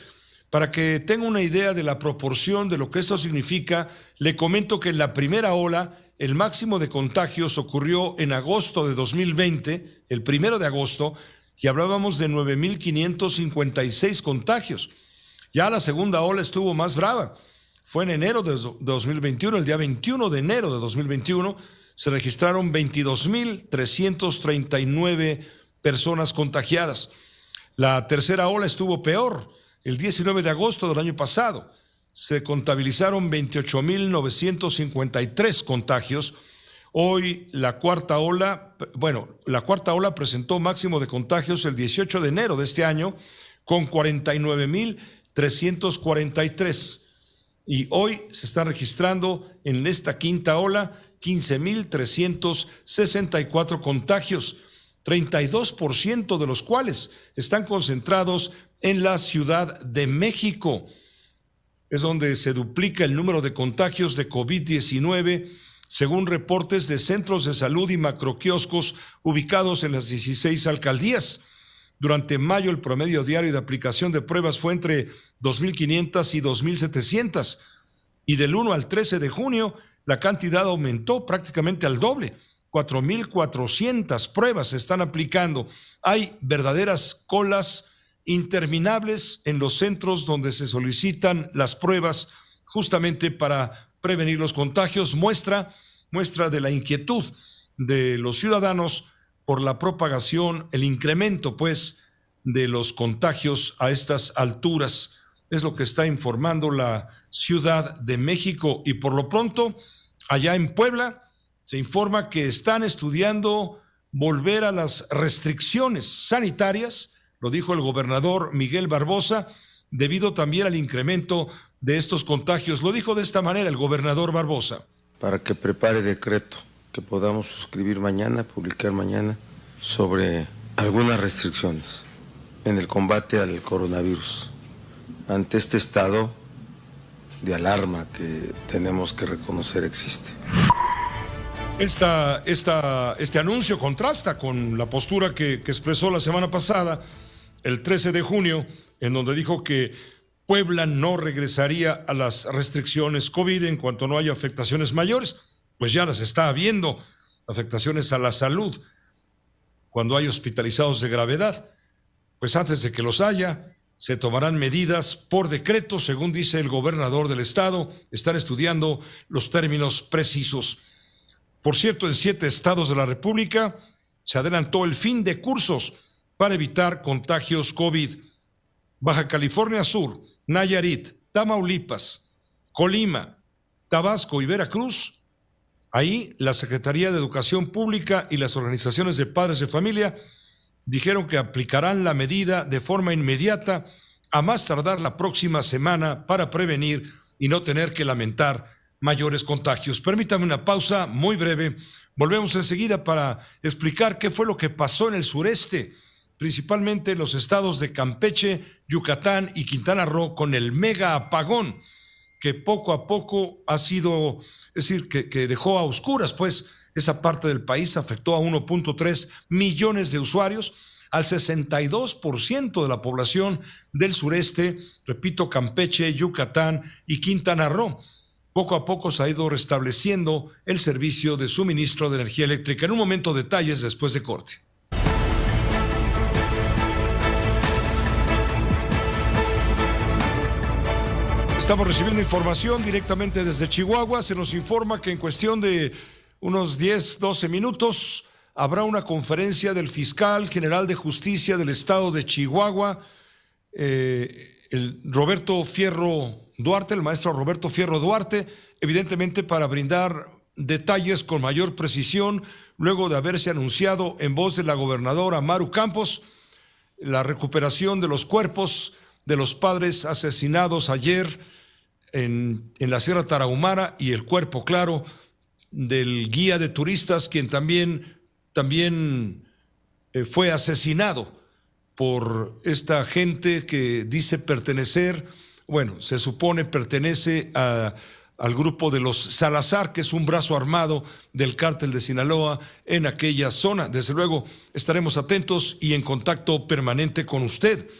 Para que tenga una idea de la proporción de lo que esto significa, le comento que en la primera ola el máximo de contagios ocurrió en agosto de 2020, el 1 de agosto, y hablábamos de 9,556 contagios. Ya la segunda ola estuvo más brava. Fue en enero de 2021, el día 21 de enero de 2021, se registraron 22,339 personas contagiadas. La tercera ola estuvo peor. El 19 de agosto del año pasado se contabilizaron 28,953 contagios. Hoy la cuarta ola presentó máximo de contagios el 18 de enero de este año con 49,343. Y hoy se están registrando en esta quinta ola 15,364 contagios, 32% de los cuales están concentrados en la Ciudad de México. Es donde se duplica el número de contagios de COVID-19, según reportes de centros de salud y macroquioscos ubicados en las 16 alcaldías. Durante mayo, el promedio diario de aplicación de pruebas fue entre 2,500 y 2,700. Y del 1 al 13 de junio, la cantidad aumentó prácticamente al doble. 4,400 pruebas se están aplicando. Hay verdaderas colas interminables en los centros donde se solicitan las pruebas justamente para prevenir los contagios. Muestra de la inquietud de los ciudadanos por la propagación, el incremento, pues, de los contagios a estas alturas. Es lo que está informando la Ciudad de México. Y por lo pronto, allá en Puebla, se informa que están estudiando volver a las restricciones sanitarias, lo dijo el gobernador Miguel Barbosa, debido también al incremento de estos contagios. Lo dijo de esta manera el gobernador Barbosa. Para que prepare decreto que podamos suscribir mañana, publicar mañana, sobre algunas restricciones en el combate al coronavirus, ante este estado de alarma que tenemos que reconocer existe. Este anuncio contrasta con la postura que expresó la semana pasada, el 13 de junio, en donde dijo que Puebla no regresaría a las restricciones COVID en cuanto no haya afectaciones mayores. Pues ya las está habiendo, afectaciones a la salud, cuando hay hospitalizados de gravedad. Pues antes de que los haya, se tomarán medidas por decreto, según dice el gobernador del estado. Están estudiando los términos precisos. Por cierto, en 7 estados de la República se adelantó el fin de cursos para evitar contagios COVID. Baja California Sur, Nayarit, Tamaulipas, Colima, Tabasco y Veracruz. Ahí la Secretaría de Educación Pública y las organizaciones de padres de familia dijeron que aplicarán la medida de forma inmediata a más tardar la próxima semana para prevenir y no tener que lamentar mayores contagios. Permítame una pausa muy breve. Volvemos enseguida para explicar qué fue lo que pasó en el sureste, principalmente en los estados de Campeche, Yucatán y Quintana Roo, con el mega apagón que poco a poco ha sido, es decir, que dejó a oscuras, pues, esa parte del país. Afectó a 1.3 millones de usuarios, al 62% de la población del sureste, repito, Campeche, Yucatán y Quintana Roo. Poco a poco se ha ido restableciendo el servicio de suministro de energía eléctrica. En un momento, detalles después de corte. Estamos recibiendo información directamente desde Chihuahua. Se nos informa que en cuestión de unos 10, 12 minutos habrá una conferencia del fiscal general de justicia del estado de Chihuahua, el Roberto Fierro Duarte, el maestro Roberto Fierro Duarte, evidentemente para brindar detalles con mayor precisión, luego de haberse anunciado en voz de la gobernadora Maru Campos la recuperación de los cuerpos de los padres asesinados ayer en la Sierra Tarahumara, y el cuerpo, claro, del guía de turistas, quien también fue asesinado por esta gente que dice pertenecer, bueno, se supone pertenece al grupo de los Salazar, que es un brazo armado del cártel de Sinaloa en aquella zona. Desde luego estaremos atentos y en contacto permanente con usted.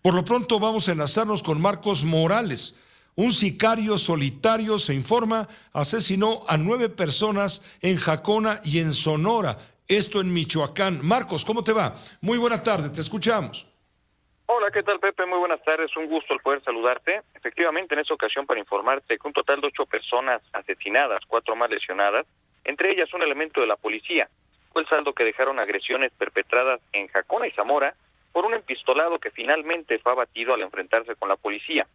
Por lo pronto vamos a enlazarnos con Marcos Morales. Un sicario solitario, se informa, asesinó a 9 personas en Jacona y en Sonora, esto en Michoacán. Marcos, ¿cómo te va? Muy buena tarde, te escuchamos. Hola, ¿qué tal, Pepe? Muy buenas tardes, un gusto el poder saludarte. Efectivamente, en esta ocasión para informarte que un total de 8 personas asesinadas, 4 más lesionadas, entre ellas un elemento de la policía. Fue el saldo que dejaron agresiones perpetradas en Jacona y Zamora por un empistolado que finalmente fue abatido al enfrentarse con la policía.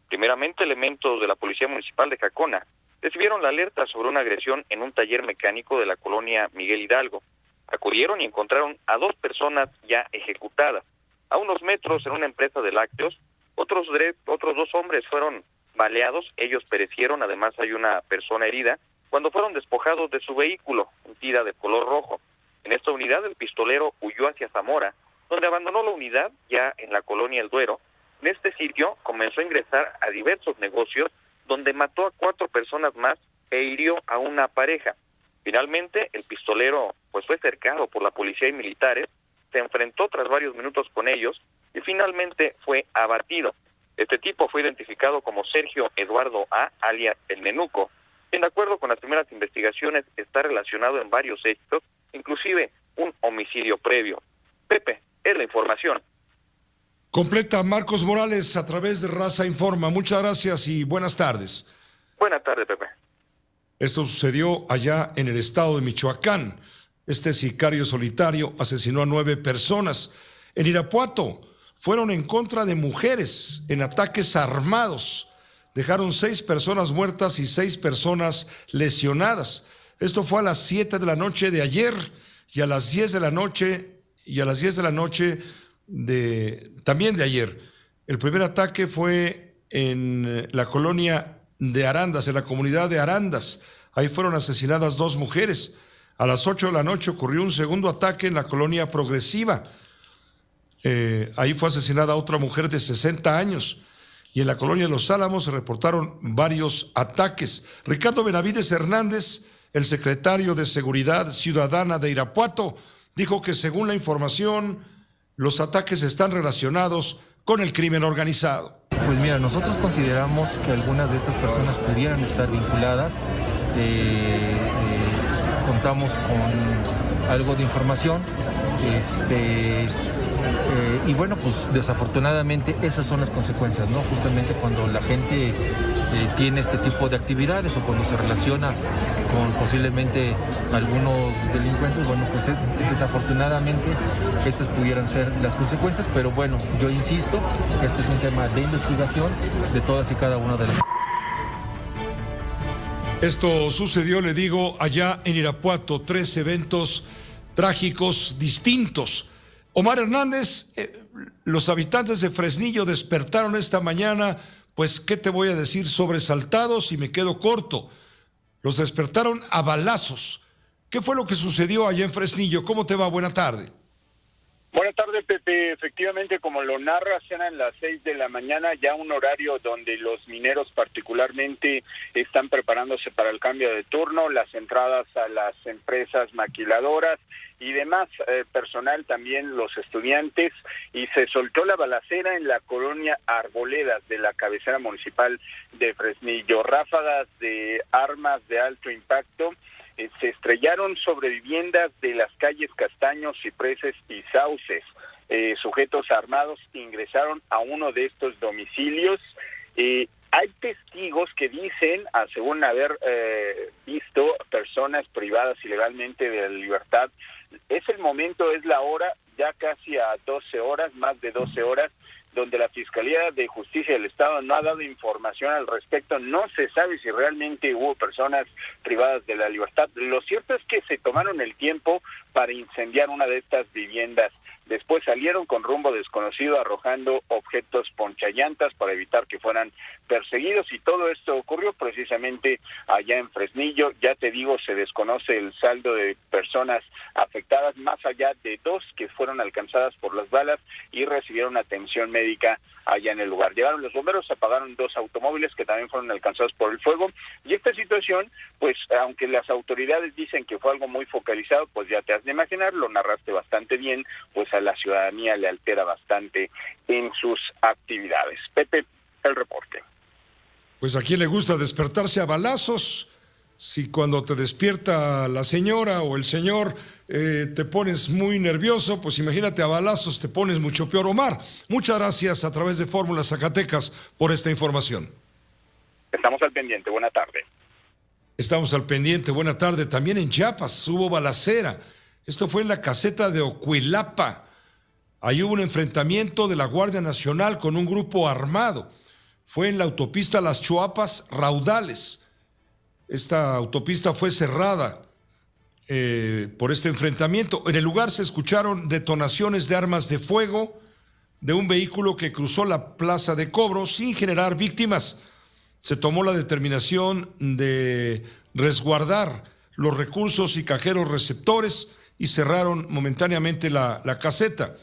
Primeramente, elementos de la Policía Municipal de Jacona recibieron la alerta sobre una agresión en un taller mecánico de la colonia Miguel Hidalgo. Acudieron y encontraron a 2 personas ya ejecutadas. A unos metros, en una empresa de lácteos, otros 2 hombres fueron baleados, ellos perecieron, además hay una persona herida, cuando fueron despojados de su vehículo, un Tida de color rojo. En esta unidad, el pistolero huyó hacia Zamora, donde abandonó la unidad ya en la colonia El Duero. En este sitio comenzó a ingresar a diversos negocios, donde mató a 4 personas más e hirió a una pareja. Finalmente, el pistolero pues fue cercado por la policía y militares, se enfrentó tras varios minutos con ellos y finalmente fue abatido. Este tipo fue identificado como Sergio Eduardo A., alias El Nenuco, quien de acuerdo con las primeras investigaciones está relacionado en varios hechos, inclusive un homicidio previo. Pepe, es la información. Completa Marcos Morales a través de Raza Informa. Muchas gracias y buenas tardes. Buenas tardes, Pepe. Esto sucedió allá en el estado de Michoacán. Este sicario solitario asesinó a 9 personas. En Irapuato fueron en contra de mujeres en ataques armados. Dejaron 6 personas muertas y 6 personas lesionadas. Esto fue a las 7 de la noche de ayer y a las 10 de la noche también de ayer. El primer ataque fue en la colonia de Arandas, en la comunidad de Arandas. Ahí fueron asesinadas 2 mujeres. A las 8 de la noche ocurrió un segundo ataque en la colonia Progresiva. Ahí fue asesinada otra mujer de 60 años. Y en la colonia de Los Álamos se reportaron varios ataques. Ricardo Benavides Hernández, el secretario de Seguridad Ciudadana de Irapuato, dijo que según la información, los ataques están relacionados con el crimen organizado. Pues mira, nosotros consideramos que algunas de estas personas pudieran estar vinculadas. Contamos con algo de información. Y bueno, pues desafortunadamente esas son las consecuencias, ¿no? Justamente cuando la gente tiene este tipo de actividades o cuando se relaciona con posiblemente algunos delincuentes, bueno, pues desafortunadamente estas pudieran ser las consecuencias, pero bueno, yo insisto, este es un tema de investigación de todas y cada una de las... Esto sucedió, le digo, allá en Irapuato, 3 eventos trágicos distintos. Omar Hernández, los habitantes de Fresnillo despertaron esta mañana, pues, ¿qué te voy a decir? Sobresaltados, y me quedo corto. Los despertaron a balazos. ¿Qué fue lo que sucedió allá en Fresnillo? ¿Cómo te va? Buena tarde. Buenas tardes, Pepe. Efectivamente, como lo narras, eran las 6 de la mañana, ya un horario donde los mineros particularmente están preparándose para el cambio de turno, las entradas a las empresas maquiladoras y demás personal, también los estudiantes, y se soltó la balacera en la colonia Arboledas de la cabecera municipal de Fresnillo. Ráfagas de armas de alto impacto se estrellaron sobre viviendas de las calles Castaños, Cipreses y Sauces. Sujetos armados ingresaron a uno de estos domicilios. Hay testigos que dicen, según haber visto personas privadas ilegalmente de la libertad, es el momento, es la hora, ya casi a 12 horas, más de 12 horas, donde la Fiscalía de Justicia del Estado no ha dado información al respecto. No se sabe si realmente hubo personas privadas de la libertad. Lo cierto es que se tomaron el tiempo para incendiar una de estas viviendas. Después salieron con rumbo desconocido arrojando objetos ponchallantas para evitar que fueran perseguidos, y todo esto ocurrió precisamente allá en Fresnillo. Ya te digo, se desconoce el saldo de personas afectadas, más allá de 2 que fueron alcanzadas por las balas y recibieron atención médica allá en el lugar. Llegaron los bomberos, apagaron 2 automóviles que también fueron alcanzados por el fuego, y esta situación, pues aunque las autoridades dicen que fue algo muy focalizado, pues ya te has de imaginar, lo narraste bastante bien, pues a la ciudadanía le altera bastante en sus actividades. Pepe, el reporte. Pues a quién le gusta despertarse a balazos. Si cuando te despierta la señora o el señor te pones muy nervioso, pues imagínate a balazos, te pones mucho peor. Omar, muchas gracias a través de Fórmula Zacatecas por esta información. Estamos al pendiente, buena tarde. Estamos al pendiente, buena tarde. También en Chiapas hubo balacera. Esto fue en la caseta de Ocuilapa. Ahí hubo un enfrentamiento de la Guardia Nacional con un grupo armado. Fue en la autopista Las Chuapas Raudales. Esta autopista fue cerrada por este enfrentamiento. En el lugar se escucharon detonaciones de armas de fuego de un vehículo que cruzó la plaza de cobro sin generar víctimas. Se tomó la determinación de resguardar los recursos y cajeros receptores y cerraron momentáneamente la caseta.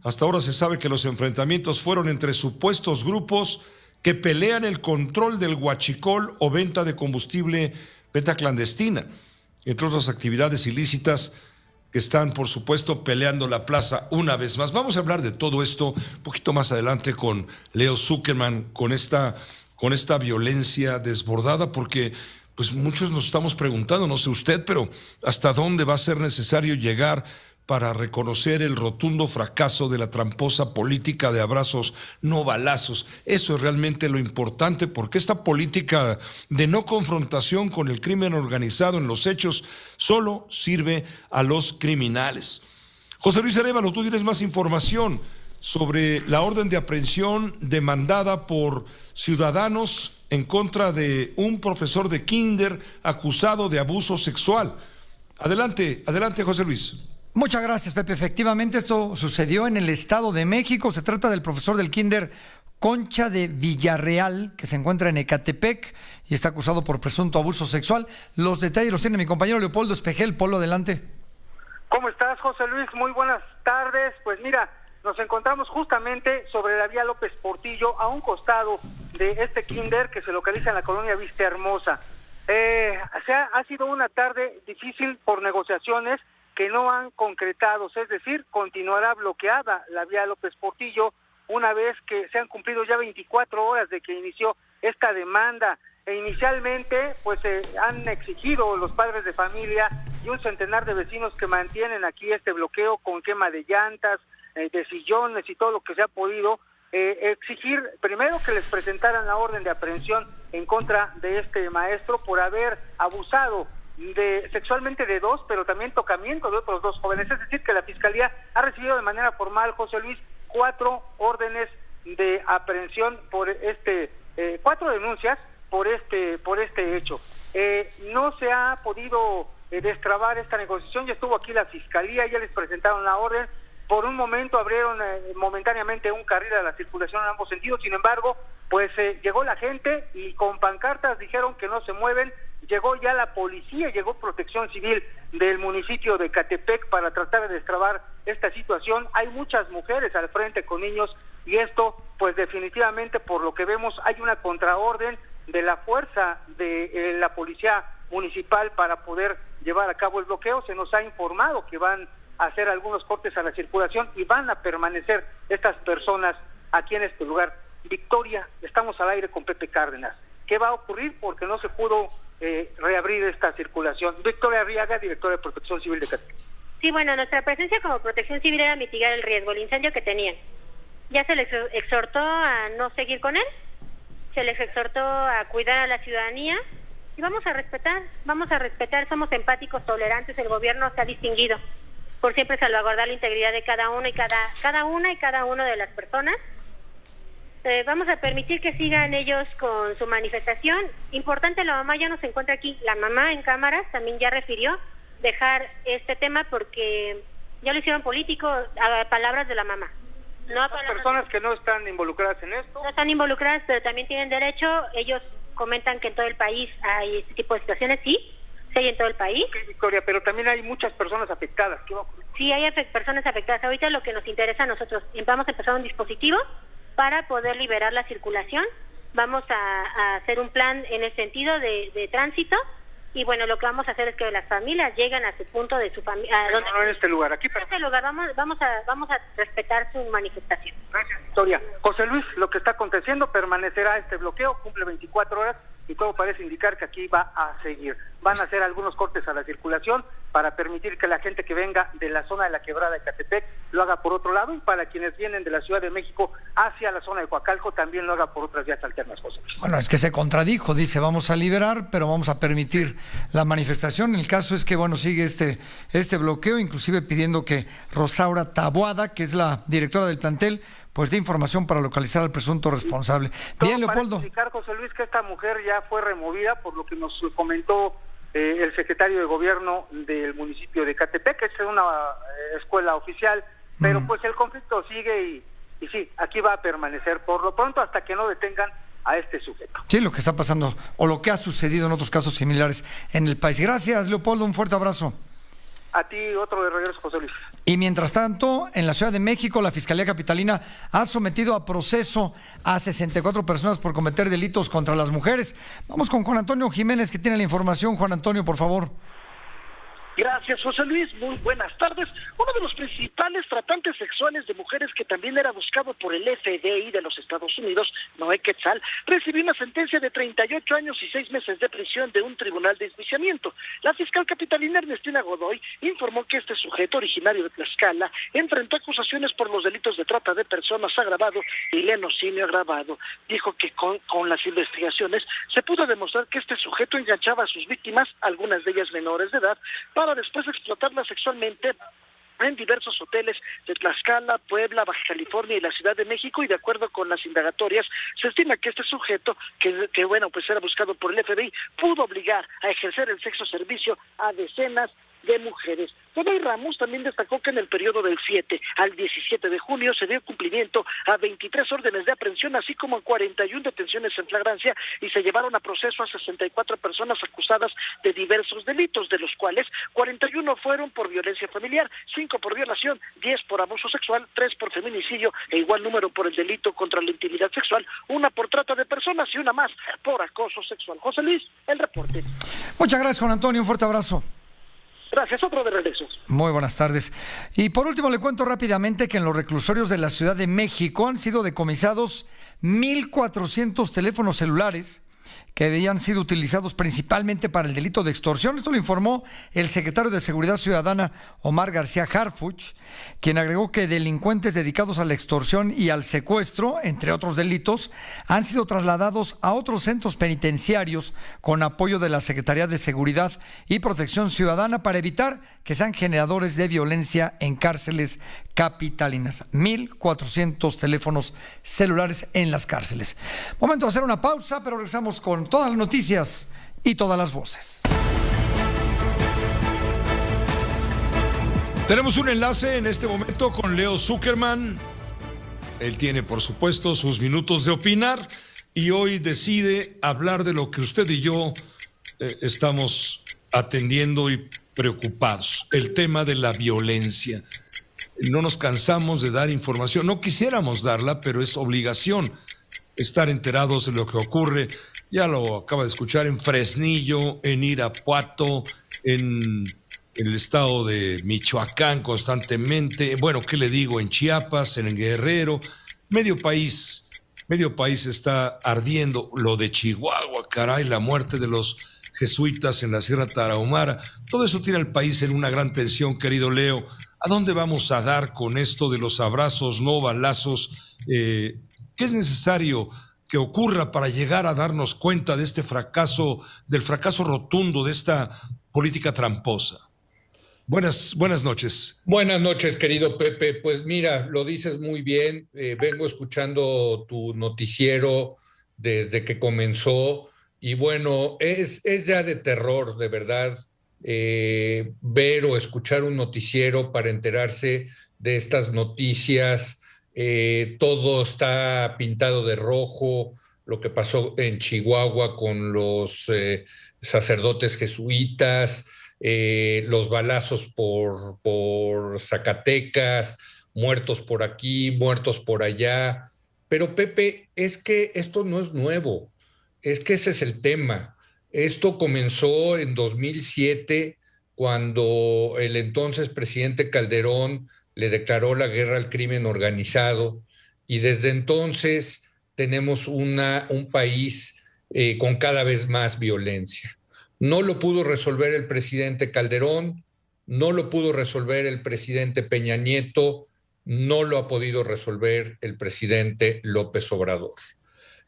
Hasta ahora se sabe que los enfrentamientos fueron entre supuestos grupos que pelean el control del huachicol o venta de combustible, venta clandestina, entre otras actividades ilícitas que están, por supuesto, peleando la plaza una vez más. Vamos a hablar de todo esto un poquito más adelante con Leo Zuckerman, con esta violencia desbordada, porque pues muchos nos estamos preguntando, no sé usted, pero ¿hasta dónde va a ser necesario llegar para reconocer el rotundo fracaso de la tramposa política de abrazos, no balazos? Eso es realmente lo importante, porque esta política de no confrontación con el crimen organizado en los hechos solo sirve a los criminales. José Luis Arévalo, tú tienes más información sobre la orden de aprehensión demandada por ciudadanos en contra de un profesor de kinder acusado de abuso sexual. Adelante, José Luis. Muchas gracias, Pepe. Efectivamente, esto sucedió en el Estado de México. Se trata del profesor del kinder Concha de Villarreal, que se encuentra en Ecatepec y está acusado por presunto abuso sexual. Los detalles los tiene mi compañero Leopoldo Espejel. Polo, adelante. ¿Cómo estás, José Luis? Muy buenas tardes. Pues mira, nos encontramos justamente sobre la vía López Portillo, a un costado de este kinder que se localiza en la colonia Vista Hermosa. Ha sido una tarde difícil por negociaciones que no han concretado, es decir, continuará bloqueada la vía López Portillo una vez que se han cumplido ya 24 horas de que inició esta demanda. Inicialmente, pues han exigido los padres de familia y un centenar de vecinos que mantienen aquí este bloqueo con quema de llantas, de sillones y todo lo que se ha podido, exigir primero que les presentaran la orden de aprehensión en contra de este maestro por haber abusado sexualmente de 2, pero también tocamiento de otros 2 jóvenes. Es decir, que la Fiscalía ha recibido de manera formal, José Luis, 4 órdenes de aprehensión por 4 denuncias por este hecho. No se ha podido destrabar esta negociación. Ya estuvo aquí la Fiscalía, ya les presentaron la orden. Por un momento abrieron momentáneamente un carril a la circulación en ambos sentidos, sin embargo, pues llegó la gente y con pancartas dijeron que no se mueven. Llegó ya la policía, llegó Protección Civil del municipio de Ecatepec para tratar de destrabar esta situación. Hay muchas mujeres al frente con niños y esto, pues definitivamente por lo que vemos, hay una contraorden de la fuerza de la policía municipal para poder llevar a cabo el bloqueo. Se nos ha informado que van a hacer algunos cortes a la circulación y van a permanecer estas personas aquí en este lugar. Victoria, estamos al aire con Pepe Cárdenas. ¿Qué va a ocurrir? Porque no se pudo reabrir esta circulación. Victoria Arriaga, directora de Protección Civil de Ecatepec. Sí, bueno, nuestra presencia como Protección Civil era mitigar el riesgo, el incendio que tenían. Ya se les exhortó a no seguir con él, se les exhortó a cuidar a la ciudadanía y vamos a respetar, somos empáticos, tolerantes. El gobierno se ha distinguido por siempre salvaguardar la integridad de cada uno de las personas. Vamos a permitir que sigan ellos con su manifestación. Importante, la mamá ya no se encuentra aquí. La mamá en cámaras también ya refirió dejar este tema porque ya lo hicieron político, a palabras de la mamá. No a palabras personas que no están involucradas en esto. No están involucradas, pero también tienen derecho. Ellos comentan que en todo el país hay este tipo de situaciones, sí hay en todo el país. Sí, Victoria, pero también hay muchas personas afectadas. ¿Qué va a ocurrir? Sí, hay personas afectadas. Ahorita lo que nos interesa a nosotros, vamos a empezar un dispositivo para poder liberar la circulación. Vamos a hacer un plan en el sentido de tránsito y bueno, lo que vamos a hacer es que las familias lleguen a su punto de su familia. No en este lugar, aquí. En este lugar vamos a respetar su manifestación. Gracias, Victoria. José Luis, lo que está aconteciendo, permanecerá este bloqueo, cumple 24 horas y todo parece indicar que aquí va a seguir. Van a hacer algunos cortes a la circulación para permitir que la gente que venga de la zona de la Quebrada de Ecatepec lo haga por otro lado y para quienes vienen de la Ciudad de México hacia la zona de Coacalco también lo haga por otras vías alternas, José. Bueno, es que se contradijo, dice vamos a liberar, pero vamos a permitir la manifestación. El caso es que, bueno, sigue este bloqueo, inclusive pidiendo que Rosaura Taboada, que es la directora del plantel, pues dé información para localizar al presunto responsable. Bien, Leopoldo. Para indicar, José Luis, que esta mujer ya fue removida, por lo que nos comentó el secretario de gobierno del municipio de Ecatepec, que es una escuela oficial, pero pues el conflicto sigue y sí, aquí va a permanecer por lo pronto hasta que no detengan a este sujeto. Sí, lo que está pasando o lo que ha sucedido en otros casos similares en el país. Gracias, Leopoldo, un fuerte abrazo. A ti otro de regreso, José Luis. Y mientras tanto, en la Ciudad de México, la Fiscalía Capitalina ha sometido a proceso a 64 personas por cometer delitos contra las mujeres. Vamos con Juan Antonio Jiménez, que tiene la información. Juan Antonio, por favor. Gracias, José Luis. Muy buenas tardes. Uno de los principales tratantes sexuales de mujeres que también era buscado por el FBI de los Estados Unidos, Noé Quetzal, recibió una sentencia de 38 años y 6 meses de prisión de un tribunal de enjuiciamiento. La fiscal capitalina Ernestina Godoy informó que este sujeto, originario de Tlaxcala, enfrentó acusaciones por los delitos de trata de personas agravado y lenocinio agravado. Dijo que con las investigaciones se pudo demostrar que este sujeto enganchaba a sus víctimas, algunas de ellas menores de edad, para después explotarla sexualmente en diversos hoteles de Tlaxcala, Puebla, Baja California y la Ciudad de México, y de acuerdo con las indagatorias, se estima que este sujeto, que bueno, pues era buscado por el FBI, pudo obligar a ejercer el sexo servicio a decenas de mujeres. Godoy Ramos también destacó que en el periodo del 7 al 17 de junio se dio cumplimiento a 23 órdenes de aprehensión, así como a 41 detenciones en flagrancia, y se llevaron a proceso a 64 personas acusadas de diversos delitos, de los cuales 41 fueron por violencia familiar, 5 por violación, 10 por abuso sexual, 3 por feminicidio e igual número por el delito contra la intimidad sexual, 1 por trata de personas y 1 más por acoso sexual. José Luis, el reporte. Muchas gracias, Juan Antonio, un fuerte abrazo. Gracias, otro de regreso. Muy buenas tardes. Y por último le cuento rápidamente que en los reclusorios de la Ciudad de México han sido decomisados 1,400 teléfonos celulares que habían sido utilizados principalmente para el delito de extorsión. Esto lo informó el secretario de Seguridad Ciudadana, Omar García Harfuch, quien agregó que delincuentes dedicados a la extorsión y al secuestro, entre otros delitos, han sido trasladados a otros centros penitenciarios con apoyo de la Secretaría de Seguridad y Protección Ciudadana para evitar que sean generadores de violencia en cárceles capitalinas. 1,400 teléfonos celulares en las cárceles. Momento de hacer una pausa, pero regresamos con todas las noticias y todas las voces. Tenemos un enlace en este momento con Leo Zuckerman. Él tiene, por supuesto, sus minutos de opinar y hoy decide hablar de lo que usted y yo estamos atendiendo y preocupados, el tema de la violencia. No nos cansamos de dar información, no quisiéramos darla, pero es obligación estar enterados de lo que ocurre. Ya lo acaba de escuchar en Fresnillo, en Irapuato, en el estado de Michoacán constantemente, bueno, ¿qué le digo? En Chiapas, en Guerrero, medio país está ardiendo. Lo de Chihuahua, caray, la muerte de los jesuitas en la Sierra Tarahumara, todo eso tiene al país en una gran tensión, querido Leo. ¿A dónde vamos a dar con esto de los abrazos, no balazos? ¿Qué es necesario que ocurra para llegar a darnos cuenta de este fracaso, del fracaso rotundo de esta política tramposa? Buenas noches. Buenas noches, querido Pepe. Pues mira, lo dices muy bien. Vengo escuchando tu noticiero desde que comenzó y bueno, es ya de terror, de verdad, ver o escuchar un noticiero para enterarse de estas noticias. Todo está pintado de rojo, lo que pasó en Chihuahua con los sacerdotes jesuitas, los balazos por Zacatecas, muertos por aquí, muertos por allá. Pero Pepe, es que esto no es nuevo, es que ese es el tema. Esto comenzó en 2007, cuando el entonces presidente Calderón le declaró la guerra al crimen organizado, y desde entonces tenemos un país con cada vez más violencia. No lo pudo resolver el presidente Calderón, no lo pudo resolver el presidente Peña Nieto, no lo ha podido resolver el presidente López Obrador.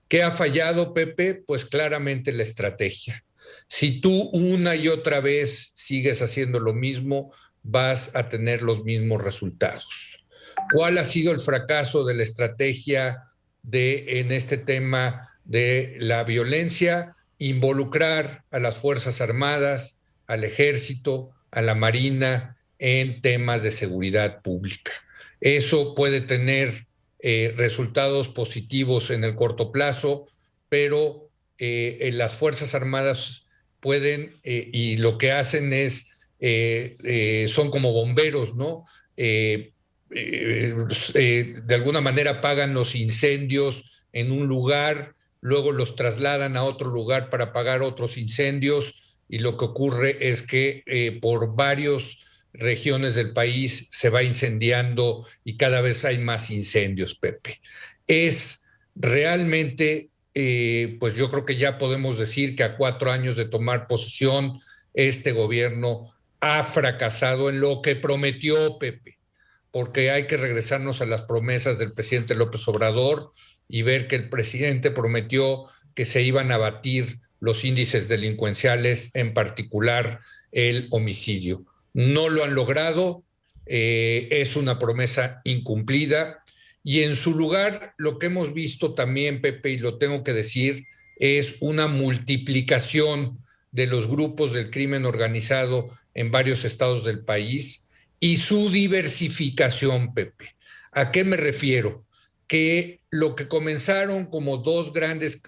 ¿Qué ha fallado, Pepe? Pues claramente la estrategia. Si tú una y otra vez sigues haciendo lo mismo, vas a tener los mismos resultados. ¿Cuál ha sido el fracaso de la estrategia en este tema de la violencia? Involucrar a las Fuerzas Armadas, al Ejército, a la Marina en temas de seguridad pública. Eso puede tener resultados positivos en el corto plazo, pero las Fuerzas Armadas pueden, y lo que hacen es, son como bomberos, ¿no? De alguna manera apagan los incendios en un lugar, luego los trasladan a otro lugar para apagar otros incendios, y lo que ocurre es que por varias regiones del país se va incendiando y cada vez hay más incendios, Pepe. Es realmente, pues yo creo que ya podemos decir que a 4 años de tomar posesión, este gobierno ha fracasado en lo que prometió, Pepe, porque hay que regresarnos a las promesas del presidente López Obrador y ver que el presidente prometió que se iban a abatir los índices delincuenciales, en particular el homicidio. No lo han logrado, es una promesa incumplida, y en su lugar lo que hemos visto también, Pepe, y lo tengo que decir, es una multiplicación de los grupos del crimen organizado en varios estados del país y su diversificación, Pepe. ¿A qué me refiero? Que lo que comenzaron como dos grandes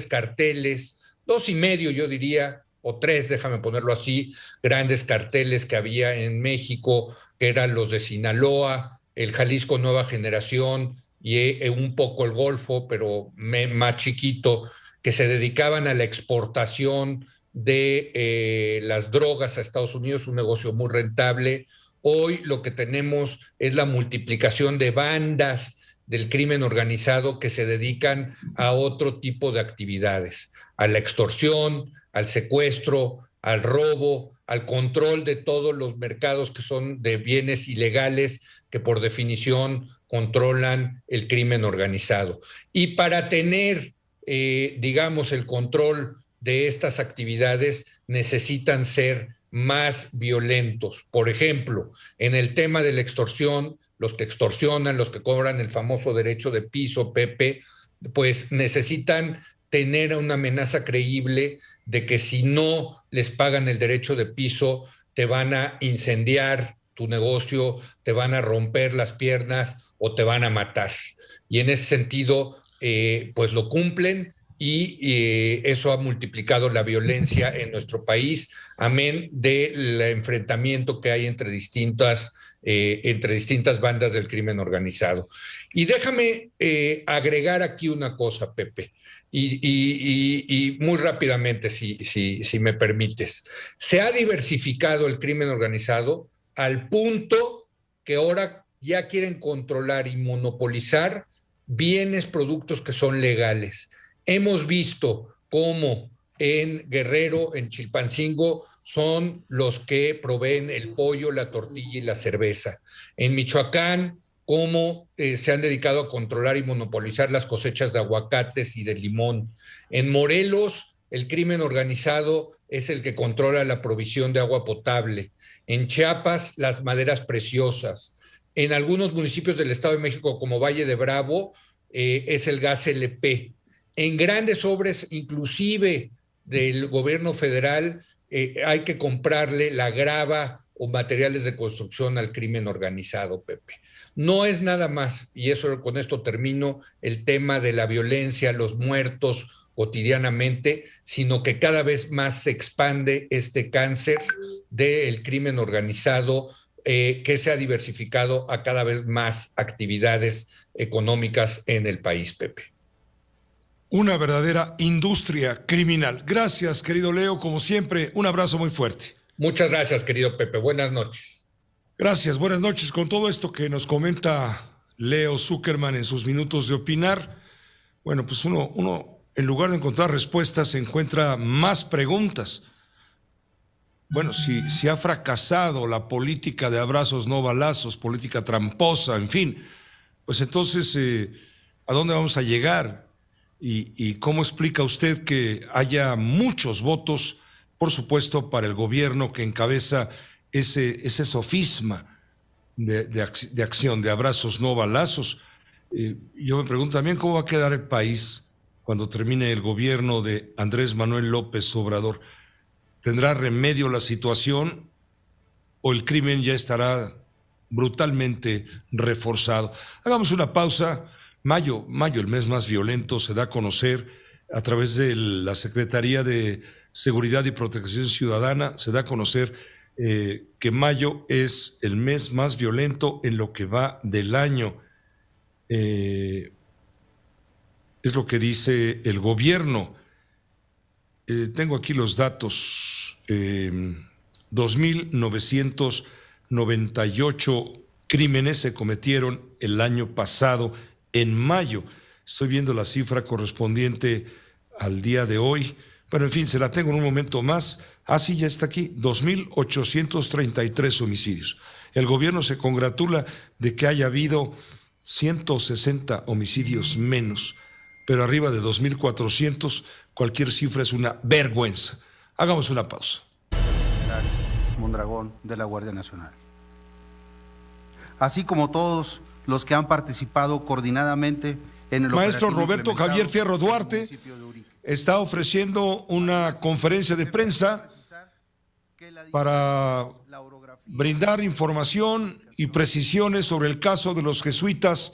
carteles, 2 y medio yo diría, o 3, déjame ponerlo así, grandes carteles que había en México, que eran los de Sinaloa, el Jalisco Nueva Generación y un poco el Golfo, pero más chiquito, que se dedicaban a la exportación de las drogas a Estados Unidos, un negocio muy rentable. Hoy lo que tenemos es la multiplicación de bandas del crimen organizado que se dedican a otro tipo de actividades, a la extorsión, al secuestro, al robo, al control de todos los mercados que son de bienes ilegales que por definición controlan el crimen organizado. Y para tener, digamos, el control de estas actividades necesitan ser más violentos. Por ejemplo, en el tema de la extorsión, los que extorsionan, los que cobran el famoso derecho de piso, Pepe, pues necesitan tener una amenaza creíble de que si no les pagan el derecho de piso, te van a incendiar tu negocio, te van a romper las piernas o te van a matar. Y en ese sentido, pues lo cumplen y eso ha multiplicado la violencia en nuestro país, amén del enfrentamiento que hay entre distintas bandas del crimen organizado. Y déjame agregar aquí una cosa, Pepe, y muy rápidamente, si me permites. Se ha diversificado el crimen organizado al punto que ahora ya quieren controlar y monopolizar bienes, productos que son legales. Hemos visto cómo en Guerrero, en Chilpancingo, son los que proveen el pollo, la tortilla y la cerveza. En Michoacán, cómo se han dedicado a controlar y monopolizar las cosechas de aguacates y de limón. En Morelos, el crimen organizado es el que controla la provisión de agua potable. En Chiapas, las maderas preciosas. En algunos municipios del Estado de México, como Valle de Bravo, es el gas LP. En grandes obras, inclusive del gobierno federal, hay que comprarle la grava o materiales de construcción al crimen organizado, Pepe. No es nada más, y con esto termino, el tema de la violencia, los muertos cotidianamente, sino que cada vez más se expande este cáncer del crimen organizado, que se ha diversificado a cada vez más actividades económicas en el país, Pepe. Una verdadera industria criminal. Gracias, querido Leo, como siempre, un abrazo muy fuerte. Muchas gracias, querido Pepe. Buenas noches. Gracias, buenas noches. Con todo esto que nos comenta Leo Zuckerman en sus minutos de opinar, bueno, pues uno en lugar de encontrar respuestas, encuentra más preguntas. Bueno, si ha fracasado la política de abrazos no balazos, política tramposa, en fin, pues entonces, ¿a dónde vamos a llegar? ¿Y cómo explica usted que haya muchos votos, por supuesto, para el gobierno que encabeza ese sofisma de acción, de abrazos no balazos? Yo me pregunto también cómo va a quedar el país cuando termine el gobierno de Andrés Manuel López Obrador. ¿Tendrá remedio la situación o el crimen ya estará brutalmente reforzado? Hagamos una pausa. Mayo, el mes más violento, se da a conocer a través de la Secretaría de Seguridad y Protección Ciudadana, se da a conocer que mayo es el mes más violento en lo que va del año. Es lo que dice el gobierno. Tengo aquí los datos. 2.998 crímenes se cometieron el año pasado en mayo. Estoy viendo la cifra correspondiente al día de hoy. Bueno, en fin, se la tengo en un momento más. Sí, ya está aquí. 2.833 homicidios. El gobierno se congratula de que haya habido 160 homicidios menos, pero arriba de 2.400, cualquier cifra es una vergüenza. Hagamos una pausa. Mondragón de la Guardia Nacional. Así como todos los que han participado coordinadamente en el maestro Roberto Javier Fierro Duarte está ofreciendo una conferencia de prensa para brindar información y precisiones sobre el caso de los jesuitas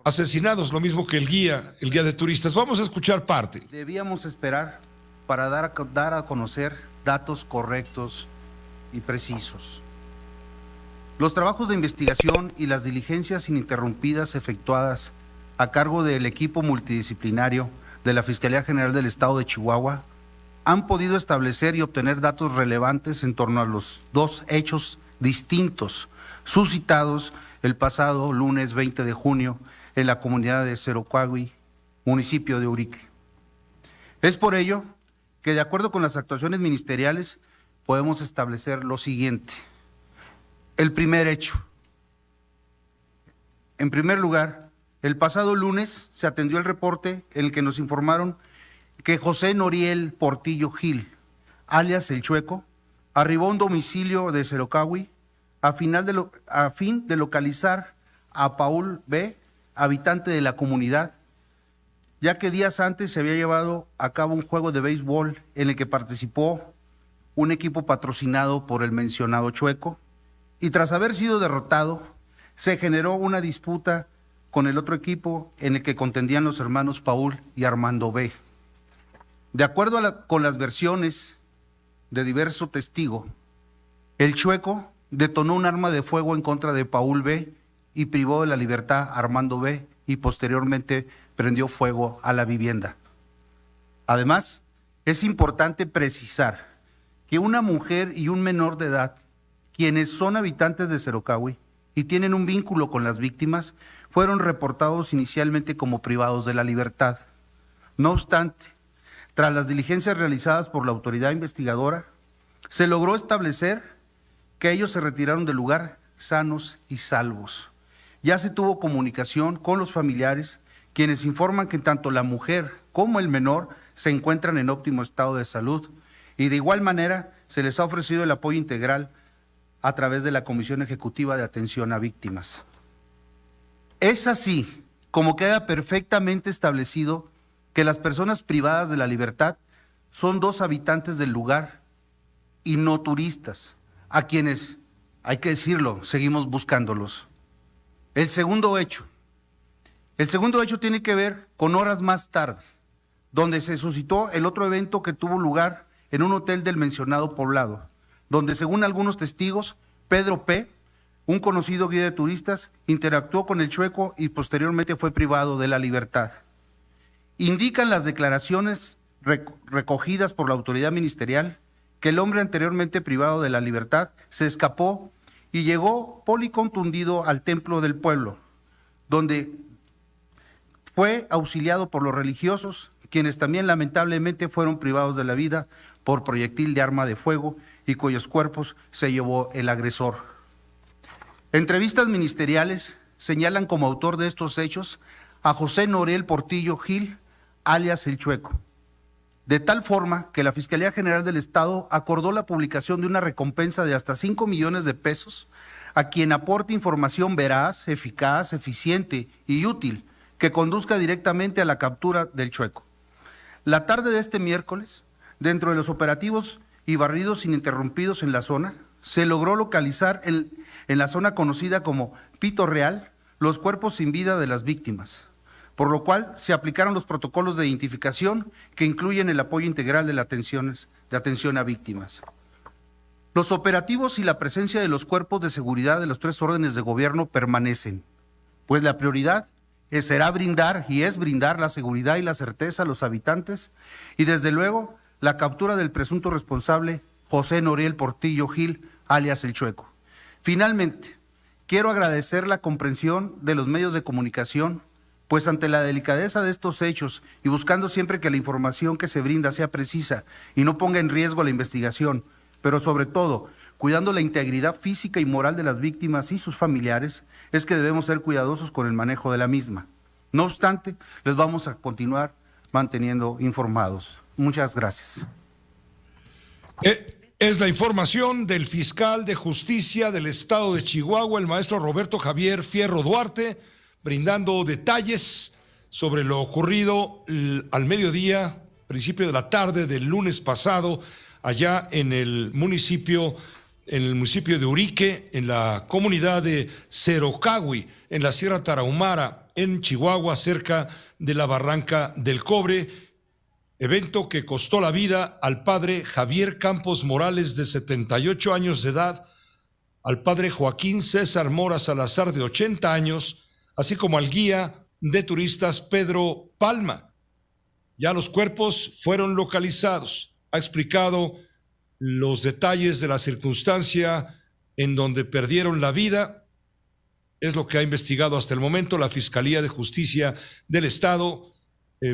asesinados, lo mismo que el guía de turistas. Vamos a escuchar parte. Debíamos esperar para dar a conocer datos correctos y precisos. Los trabajos de investigación y las diligencias ininterrumpidas efectuadas a cargo del equipo multidisciplinario de la Fiscalía General del Estado de Chihuahua han podido establecer y obtener datos relevantes en torno a los dos hechos distintos suscitados el pasado lunes 20 de junio en la comunidad de Cerocuagui, municipio de Urique. Es por ello que, de acuerdo con las actuaciones ministeriales, podemos establecer lo siguiente. El primer hecho. En primer lugar, el pasado lunes se atendió el reporte en el que nos informaron que José Noriel Portillo Gil, alias El Chueco, arribó a un domicilio de Cerocuagui a fin de localizar a Paul B., habitante de la comunidad, ya que días antes se había llevado a cabo un juego de béisbol en el que participó un equipo patrocinado por el mencionado Chueco y tras haber sido derrotado, se generó una disputa con el otro equipo en el que contendían los hermanos Paul y Armando B. De acuerdo con las versiones de diversos testigos, el Chueco detonó un arma de fuego en contra de Paul B. y privó de la libertad a Armando B. y posteriormente prendió fuego a la vivienda. Además, es importante precisar que una mujer y un menor de edad, quienes son habitantes de Cerocahui y tienen un vínculo con las víctimas, fueron reportados inicialmente como privados de la libertad. No obstante, tras las diligencias realizadas por la autoridad investigadora, se logró establecer que ellos se retiraron del lugar sanos y salvos. Ya se tuvo comunicación con los familiares, quienes informan que tanto la mujer como el menor se encuentran en óptimo estado de salud y de igual manera se les ha ofrecido el apoyo integral a través de la Comisión Ejecutiva de Atención a Víctimas. Es así como queda perfectamente establecido que las personas privadas de la libertad son 2 habitantes del lugar y no turistas, a quienes, hay que decirlo, seguimos buscándolos. El segundo hecho tiene que ver con horas más tarde, donde se suscitó el otro evento que tuvo lugar en un hotel del mencionado poblado, donde según algunos testigos, Pedro P., un conocido guía de turistas, interactuó con el Chueco y posteriormente fue privado de la libertad. Indican las declaraciones recogidas por la autoridad ministerial que el hombre anteriormente privado de la libertad se escapó y llegó policontundido al templo del pueblo, donde fue auxiliado por los religiosos, quienes también lamentablemente fueron privados de la vida por proyectil de arma de fuego y cuyos cuerpos se llevó el agresor. Entrevistas ministeriales señalan como autor de estos hechos a José Noriel Portillo Gil, alias El Chueco, de tal forma que la Fiscalía General del Estado acordó la publicación de una recompensa de hasta 5 millones de pesos a quien aporte información veraz, eficaz, eficiente y útil que conduzca directamente a la captura del Chueco. La tarde de este miércoles, dentro de los operativos y barridos ininterrumpidos en la zona, se logró localizar en la zona conocida como Pito Real los cuerpos sin vida de las víctimas, por lo cual se aplicaron los protocolos de identificación que incluyen el apoyo integral de atención a víctimas. Los operativos y la presencia de los cuerpos de seguridad de los 3 órdenes de gobierno permanecen, pues la prioridad será brindar la seguridad y la certeza a los habitantes y desde luego la captura del presunto responsable José Noriel Portillo Gil, alias El Chueco. Finalmente, quiero agradecer la comprensión de los medios de comunicación, pues ante la delicadeza de estos hechos y buscando siempre que la información que se brinda sea precisa y no ponga en riesgo la investigación, pero sobre todo cuidando la integridad física y moral de las víctimas y sus familiares, es que debemos ser cuidadosos con el manejo de la misma. No obstante, les vamos a continuar manteniendo informados. Muchas gracias. Es la información del fiscal de justicia del estado de Chihuahua, el maestro Roberto Javier Fierro Duarte, brindando detalles sobre lo ocurrido al mediodía, principio de la tarde del lunes pasado, allá en el municipio de Urique, en la comunidad de Cerocahui, en la Sierra Tarahumara, en Chihuahua, cerca de la Barranca del Cobre. Evento que costó la vida al padre Javier Campos Morales, de 78 años de edad, al padre Joaquín César Mora Salazar, de 80 años, así como al guía de turistas Pedro Palma. Ya los cuerpos fueron localizados. Ha explicado los detalles de la circunstancia en donde perdieron la vida. Es lo que ha investigado hasta el momento la Fiscalía de Justicia del Estado.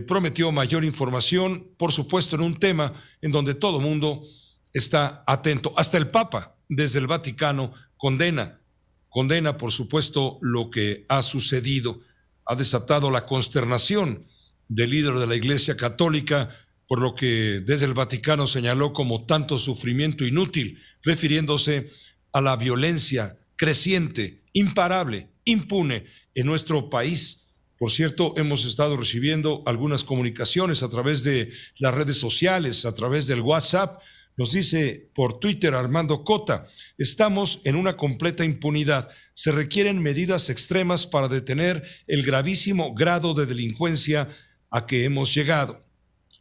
Prometió mayor información, por supuesto, en un tema en donde todo mundo está atento. Hasta el Papa, desde el Vaticano, condena, por supuesto, lo que ha sucedido. Ha desatado la consternación del líder de la Iglesia Católica, por lo que desde el Vaticano señaló como tanto sufrimiento inútil, refiriéndose a la violencia creciente, imparable, impune en nuestro país. Por cierto, hemos estado recibiendo algunas comunicaciones a través de las redes sociales, a través del WhatsApp, Nos dice por Twitter Armando Cota, estamos en una completa impunidad. Se requieren medidas extremas para detener el gravísimo grado de delincuencia a que hemos llegado.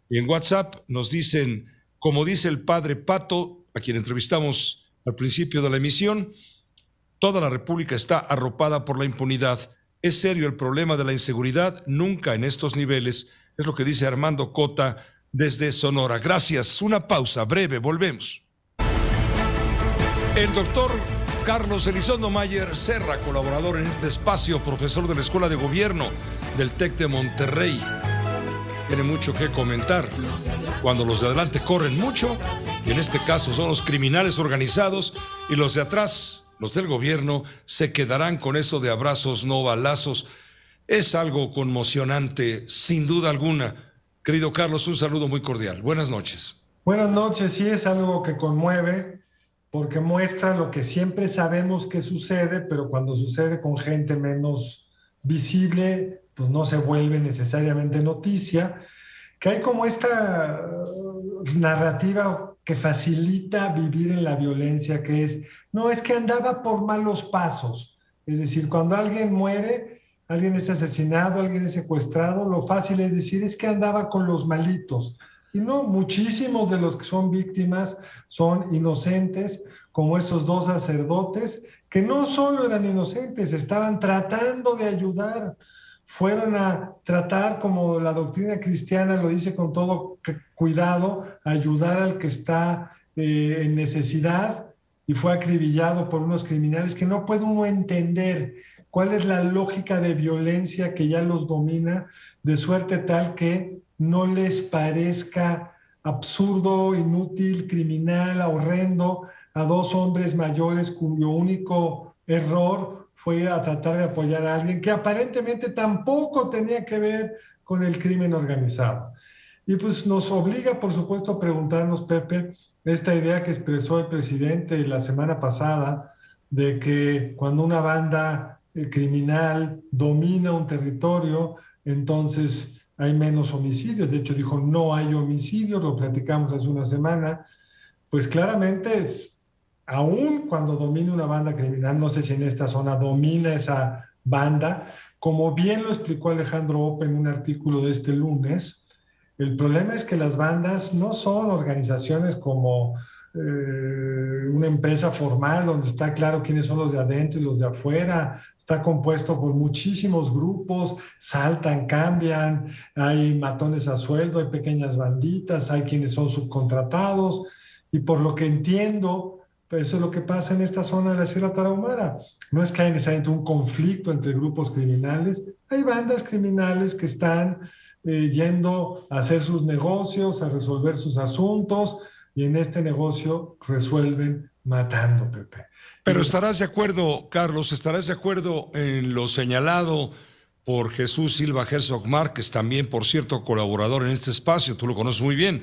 Y en WhatsApp nos dicen, como dice el padre Pato, a quien entrevistamos al principio de la emisión, toda la República está arropada por la impunidad. Es serio el problema de la inseguridad, nunca en estos niveles. Es lo que dice Armando Cota desde Sonora. Gracias. Una pausa breve, volvemos. El doctor Carlos Elizondo Mayer Serra, colaborador en este espacio, profesor de la Escuela de Gobierno del TEC de Monterrey. Tiene mucho que comentar. Cuando los de adelante corren mucho, y en este caso son los criminales organizados, y los de atrás, los del gobierno, se quedarán con eso de abrazos, no balazos. Es algo conmocionante, sin duda alguna. Querido Carlos, un saludo muy cordial. Buenas noches. Buenas noches. Sí, es algo que conmueve porque muestra lo que siempre sabemos que sucede, pero cuando sucede con gente menos visible, pues no se vuelve necesariamente noticia, que hay como esta narrativa que facilita vivir en la violencia, que es, no, es que andaba por malos pasos. Es decir, cuando alguien muere, alguien es asesinado, alguien es secuestrado, lo fácil es decir, es que andaba con los malitos. Y no, muchísimos de los que son víctimas son inocentes, como estos dos sacerdotes, que no solo eran inocentes, estaban tratando de ayudar. Fueron a tratar, como la doctrina cristiana lo dice con todo cuidado, ayudar al que está en necesidad, y fue acribillado por unos criminales que no puede uno entender cuál es la lógica de violencia que ya los domina, de suerte tal que no les parezca absurdo, inútil, criminal, horrendo a dos hombres mayores cuyo único error fue a tratar de apoyar a alguien que aparentemente tampoco tenía que ver con el crimen organizado. Y pues nos obliga, por supuesto, a preguntarnos, Pepe, esta idea que expresó el presidente la semana pasada, de que cuando una banda criminal domina un territorio, entonces hay menos homicidios. De hecho, dijo, no hay homicidios, lo platicamos hace una semana. Pues claramente es, aún cuando domina una banda criminal, no sé si en esta zona domina esa banda, como bien lo explicó Alejandro Ope en un artículo de este lunes, el problema es que las bandas no son organizaciones como una empresa formal donde está claro quiénes son los de adentro y los de afuera. Está compuesto por muchísimos grupos, saltan, cambian, hay matones a sueldo, hay pequeñas banditas, hay quienes son subcontratados, y por lo que entiendo, eso es lo que pasa en esta zona de la Sierra Tarahumara. No es que haya necesariamente un conflicto entre grupos criminales, hay bandas criminales que están yendo a hacer sus negocios, a resolver sus asuntos, y en este negocio resuelven matando, Pepe. Pero estarás de acuerdo, Carlos, estarás de acuerdo en lo señalado por Jesús Silva Herzog Márquez, también, por cierto, colaborador en este espacio, tú lo conoces muy bien,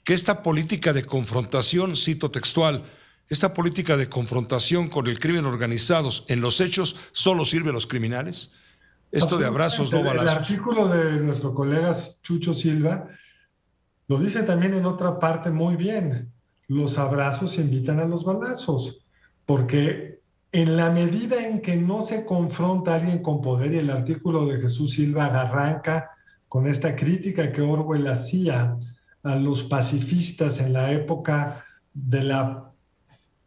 que esta política de confrontación, cito textual, esta política de confrontación con el crimen organizado en los hechos solo sirve a los criminales. Esto de abrazos, no balazos. El artículo de nuestro colega Chucho Silva lo dice también en otra parte muy bien. Los abrazos invitan a los balazos, porque en la medida en que no se confronta a alguien con poder, y el artículo de Jesús Silva arranca con esta crítica que Orwell hacía a los pacifistas en la época de la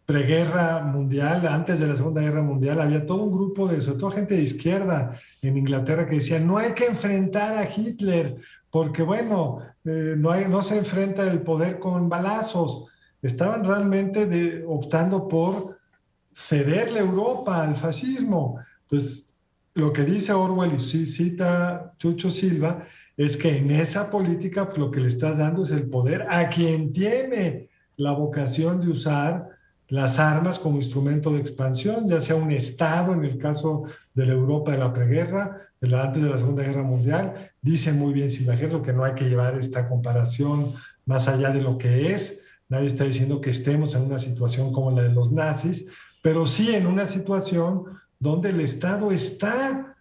preguerra mundial, antes de la Segunda Guerra Mundial, había todo un grupo de, sobre todo gente de izquierda en Inglaterra, que decía, no hay que enfrentar a Hitler, porque bueno, no se enfrenta el poder con balazos. Estaban realmente optando por cederle Europa al fascismo. Entonces, lo que dice Orwell, y cita Chucho Silva, es que en esa política pues, lo que le estás dando es el poder a quien tiene la vocación de usar las armas como instrumento de expansión, ya sea un Estado, en el caso de la Europa de la preguerra, antes de la Segunda Guerra Mundial. Dice muy bien Silva Herzog que no hay que llevar esta comparación más allá de lo que es. Nadie está diciendo que estemos en una situación como la de los nazis, pero sí en una situación donde el Estado está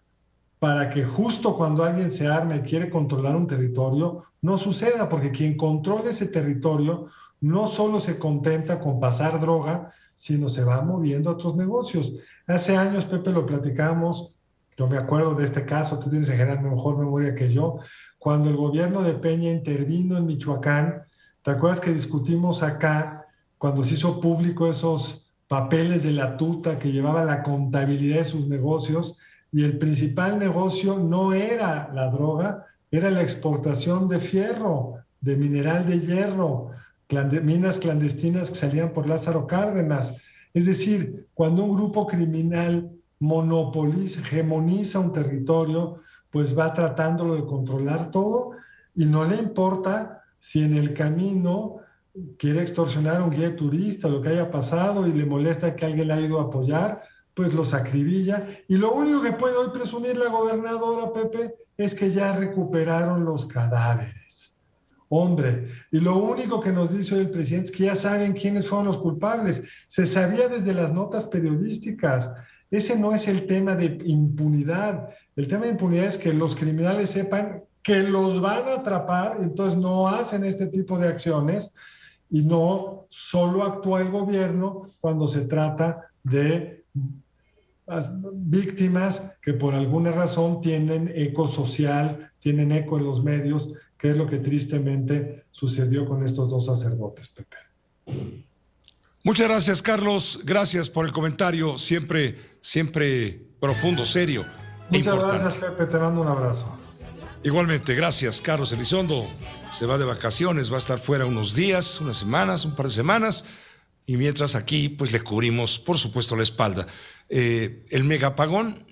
para que justo cuando alguien se arma y quiere controlar un territorio, no suceda, porque quien controle ese territorio no solo se contenta con pasar droga, sino se va moviendo a otros negocios. Hace años, Pepe, lo platicamos, yo me acuerdo de este caso, tú tienes en general mejor memoria que yo, cuando el gobierno de Peña intervino en Michoacán. ¿Te acuerdas que discutimos acá cuando se hizo público esos papeles de la tuta que llevaba la contabilidad de sus negocios? Y el principal negocio no era la droga, era la exportación de fierro, de mineral de hierro, minas clandestinas que salían por Lázaro Cárdenas. Es decir, cuando un grupo criminal monopoliza, hegemoniza un territorio, pues va tratándolo de controlar todo y no le importa si en el camino quiere extorsionar a un guía turista, lo que haya pasado, y le molesta que alguien le haya ido a apoyar, pues los acribilla. Y lo único que puede hoy presumir la gobernadora, Pepe, es que ya recuperaron los cadáveres. Hombre, y lo único que nos dice hoy el presidente es que ya saben quiénes fueron los culpables. Se sabía desde las notas periodísticas. Ese no es el tema de impunidad. El tema de impunidad es que los criminales sepan que los van a atrapar, entonces no hacen este tipo de acciones, y no solo actúa el gobierno cuando se trata de víctimas que por alguna razón tienen eco social, tienen eco en los medios, que es lo que tristemente sucedió con estos dos sacerdotes, Pepe. Muchas gracias, Carlos. Gracias por el comentario, siempre profundo, serio. Muchas gracias, Pepe. Te mando un abrazo. Igualmente, gracias, Carlos Elizondo. Se va de vacaciones, va a estar fuera unos días, unas semanas, un par de semanas, y mientras aquí, pues le cubrimos, por supuesto, la espalda. El megapagón,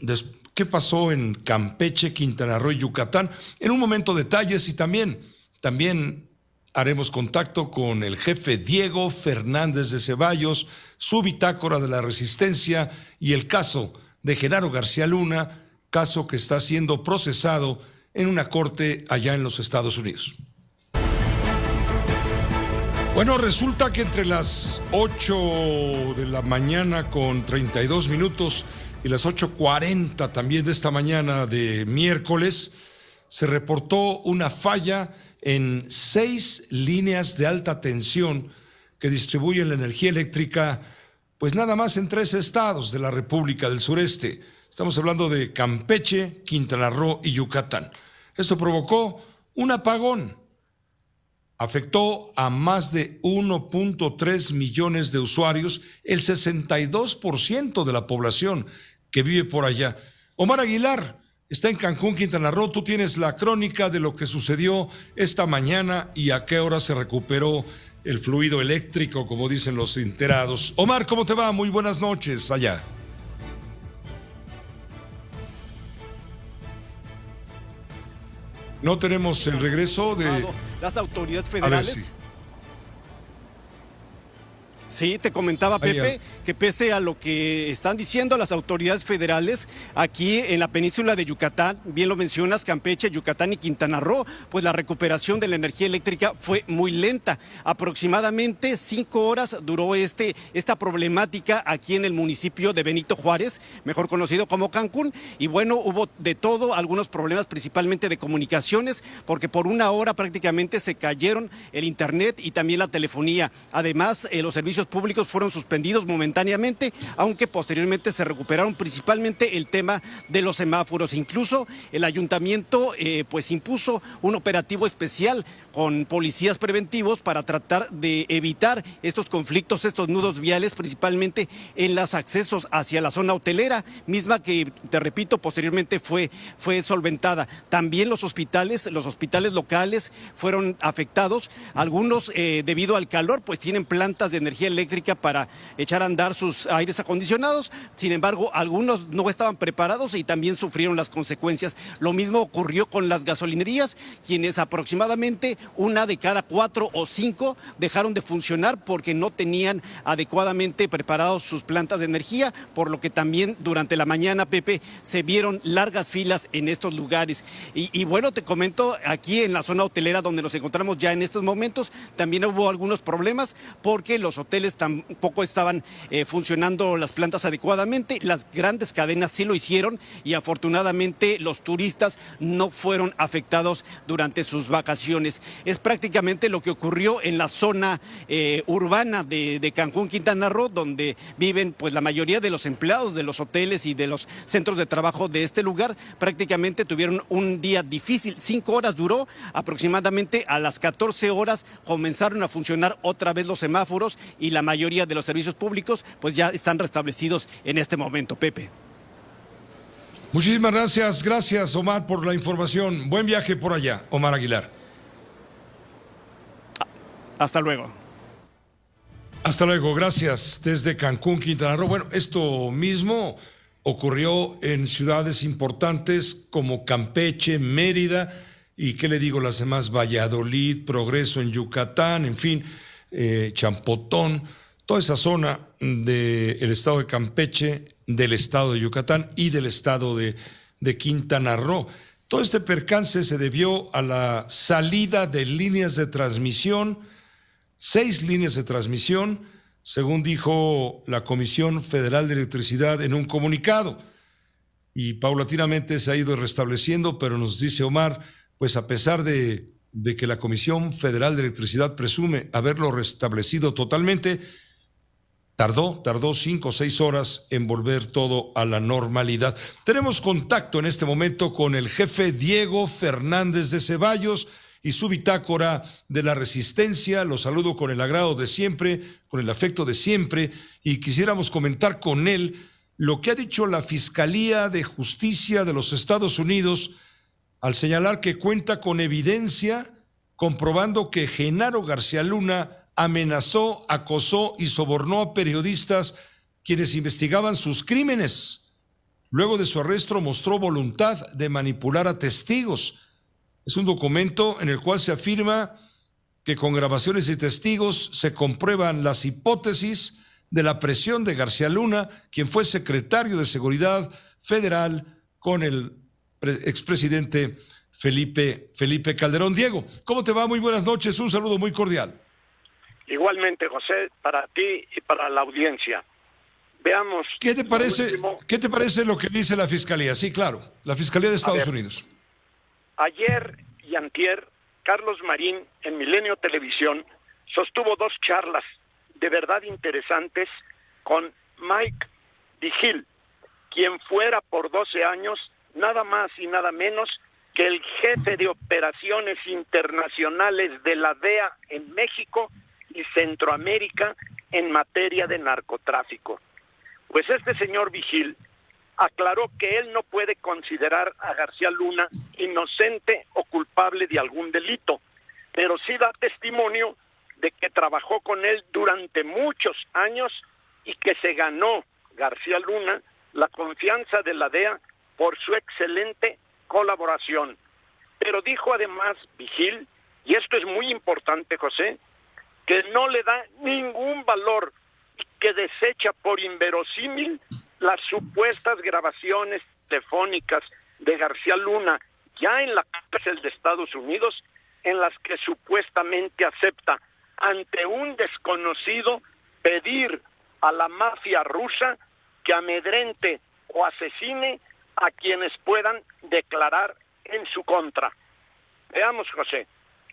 ¿qué pasó en Campeche, Quintana Roo y Yucatán? En un momento detalles, y también haremos contacto con el jefe Diego Fernández de Ceballos, su bitácora de la resistencia y el caso de Genaro García Luna, caso que está siendo procesado en una corte allá en los Estados Unidos. Bueno, resulta que entre las 8 de la mañana con 32 minutos y las 8:40 también de esta mañana de miércoles, se reportó una falla en 6 líneas de alta tensión que distribuyen la energía eléctrica, pues nada más en 3 estados de la República del Sureste. Estamos hablando de Campeche, Quintana Roo y Yucatán. Esto provocó un apagón. Afectó a más de 1.3 millones de usuarios, el 62% de la población que vive por allá. Omar Aguilar está en Cancún, Quintana Roo. Tú tienes la crónica de lo que sucedió esta mañana y a qué hora se recuperó el fluido eléctrico, como dicen los enterados. Omar, ¿cómo te va? Muy buenas noches allá. No tenemos el regreso de las autoridades federales. Sí, te comentaba, Pepe, que pese a lo que están diciendo las autoridades federales aquí en la península de Yucatán, bien lo mencionas, Campeche, Yucatán y Quintana Roo, pues la recuperación de la energía eléctrica fue muy lenta. Aproximadamente 5 horas duró esta problemática aquí en el municipio de Benito Juárez, mejor conocido como Cancún, y bueno, hubo de todo, algunos problemas principalmente de comunicaciones, porque por 1 hora prácticamente se cayeron el internet y también la telefonía. Además, los servicios públicos fueron suspendidos momentáneamente, aunque posteriormente se recuperaron, principalmente el tema de los semáforos. Incluso el ayuntamiento pues impuso un operativo especial con policías preventivos para tratar de evitar estos conflictos, estos nudos viales, principalmente en los accesos hacia la zona hotelera, misma que, te repito, posteriormente fue solventada. También los hospitales locales fueron afectados. Algunos, debido al calor, pues tienen plantas de energía eléctrica para echar a andar sus aires acondicionados. Sin embargo, algunos no estaban preparados y también sufrieron las consecuencias. Lo mismo ocurrió con las gasolinerías, quienes aproximadamente 1 de cada 4 o 5 dejaron de funcionar porque no tenían adecuadamente preparados sus plantas de energía, por lo que también durante la mañana, Pepe, se vieron largas filas en estos lugares. Y bueno, te comento, aquí en la zona hotelera donde nos encontramos ya en estos momentos, también hubo algunos problemas porque los hoteles hoteles tampoco estaban funcionando las plantas adecuadamente. Las grandes cadenas sí lo hicieron y afortunadamente los turistas no fueron afectados durante sus vacaciones. Es prácticamente lo que ocurrió en la zona urbana de Cancún, Quintana Roo, donde viven pues la mayoría de los empleados de los hoteles y de los centros de trabajo de este lugar. Prácticamente tuvieron un día difícil, 5 horas duró, aproximadamente a las 14 horas comenzaron a funcionar otra vez los semáforos y la mayoría de los servicios públicos pues ya están restablecidos en este momento, Pepe. Muchísimas gracias Omar por la información. Buen viaje por allá, Omar Aguilar. Hasta luego. Hasta luego, gracias. Desde Cancún, Quintana Roo. Bueno, esto mismo ocurrió en ciudades importantes como Campeche, Mérida y, ¿qué le digo? Las demás, Valladolid, Progreso en Yucatán, en fin, Champotón, toda esa zona del estado de Campeche, del estado de Yucatán y del estado de Quintana Roo. Todo este percance se debió a la salida de líneas de transmisión, 6 líneas de transmisión, según dijo la Comisión Federal de Electricidad en un comunicado. Y paulatinamente se ha ido restableciendo, pero nos dice Omar, pues a pesar de que la Comisión Federal de Electricidad presume haberlo restablecido totalmente, tardó 5 o 6 horas en volver todo a la normalidad. Tenemos contacto en este momento con el jefe Diego Fernández de Ceballos y su bitácora de la resistencia. Los saludo con el agrado de siempre, con el afecto de siempre, y quisiéramos comentar con él lo que ha dicho la Fiscalía de Justicia de los Estados Unidos al señalar que cuenta con evidencia comprobando que Genaro García Luna amenazó, acosó y sobornó a periodistas quienes investigaban sus crímenes. Luego de su arresto mostró voluntad de manipular a testigos. Es un documento en el cual se afirma que con grabaciones y testigos se comprueban las hipótesis de la presión de García Luna, quien fue secretario de Seguridad Federal con el expresidente Felipe Calderón. Diego, ¿cómo te va? Muy buenas noches, un saludo muy cordial. Igualmente, José, para ti y para la audiencia. Veamos. ¿Qué te parece lo que dice la Fiscalía? Sí, claro, la Fiscalía de Estados Unidos. Ayer y antier, Carlos Marín, en Milenio Televisión, sostuvo 2 charlas de verdad interesantes con Mike Vigil, quien fuera por 12 años nada más y nada menos que el jefe de operaciones internacionales de la DEA en México y Centroamérica en materia de narcotráfico. Pues este señor Vigil aclaró que él no puede considerar a García Luna inocente o culpable de algún delito, pero sí da testimonio de que trabajó con él durante muchos años y que se ganó García Luna la confianza de la DEA por su excelente colaboración. Pero dijo además Vigil, y esto es muy importante, José, que no le da ningún valor y que desecha por inverosímil las supuestas grabaciones telefónicas de García Luna ya en la cárcel de Estados Unidos, en las que supuestamente acepta ante un desconocido pedir a la mafia rusa que amedrente o asesine a quienes puedan declarar en su contra. Veamos, José,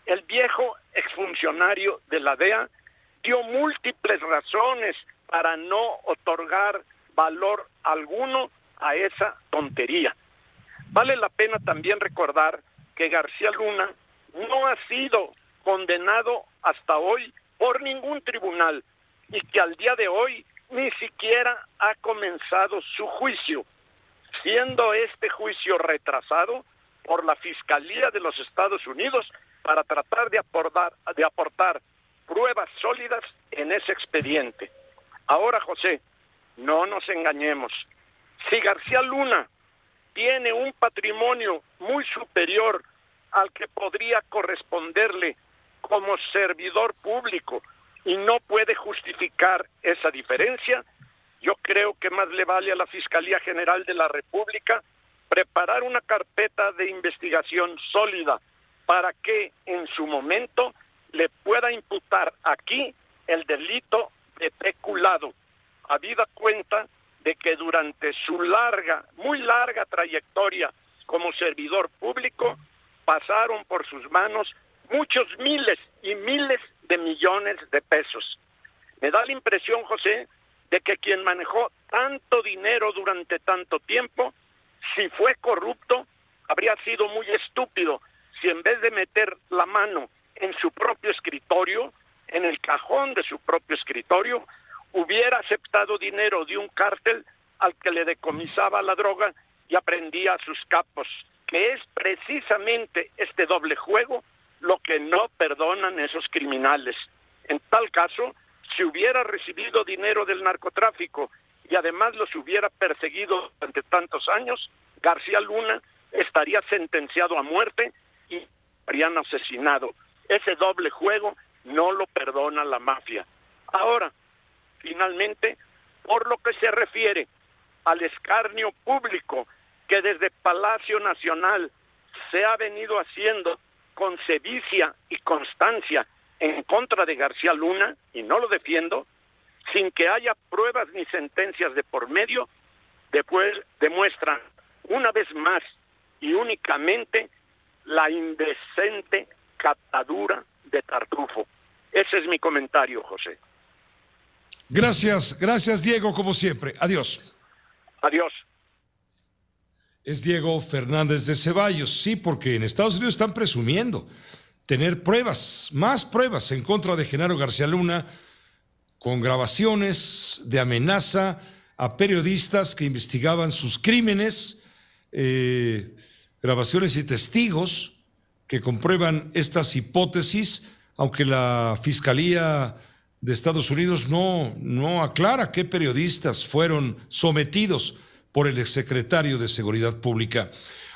el viejo exfuncionario de la DEA dio múltiples razones para no otorgar valor alguno a esa tontería. Vale la pena también recordar que García Luna no ha sido condenado hasta hoy por ningún tribunal y que al día de hoy ni siquiera ha comenzado su juicio, siendo este juicio retrasado por la Fiscalía de los Estados Unidos para tratar de aportar pruebas sólidas en ese expediente. Ahora, José, no nos engañemos. Si García Luna tiene un patrimonio muy superior al que podría corresponderle como servidor público y no puede justificar esa diferencia, yo creo que más le vale a la Fiscalía General de la República preparar una carpeta de investigación sólida para que en su momento le pueda imputar aquí el delito de peculado, habida cuenta de que durante su muy larga trayectoria como servidor público, pasaron por sus manos muchos miles y miles de millones de pesos. Me da la impresión, José, de que quien manejó tanto dinero durante tanto tiempo, si fue corrupto, habría sido muy estúpido si en vez de meter la mano en su propio escritorio, en el cajón de su propio escritorio, hubiera aceptado dinero de un cártel al que le decomisaba la droga y aprendía a sus capos, que es precisamente este doble juego lo que no perdonan esos criminales. En tal caso, si hubiera recibido dinero del narcotráfico y además los hubiera perseguido durante tantos años, García Luna estaría sentenciado a muerte y habrían asesinado. Ese doble juego no lo perdona la mafia. Ahora, finalmente, por lo que se refiere al escarnio público que desde Palacio Nacional se ha venido haciendo con sevicia y constancia en contra de García Luna, y no lo defiendo, sin que haya pruebas ni sentencias de por medio, después demuestran una vez más y únicamente la indecente catadura de Tartufo. Ese es mi comentario, José. Gracias Diego, como siempre. Adiós. Adiós. Es Diego Fernández de Ceballos, sí, porque en Estados Unidos están presumiendo tener pruebas, más pruebas en contra de Genaro García Luna, con grabaciones de amenaza a periodistas que investigaban sus crímenes, grabaciones y testigos que comprueban estas hipótesis, aunque la Fiscalía de Estados Unidos no aclara qué periodistas fueron sometidos por el exsecretario de Seguridad Pública.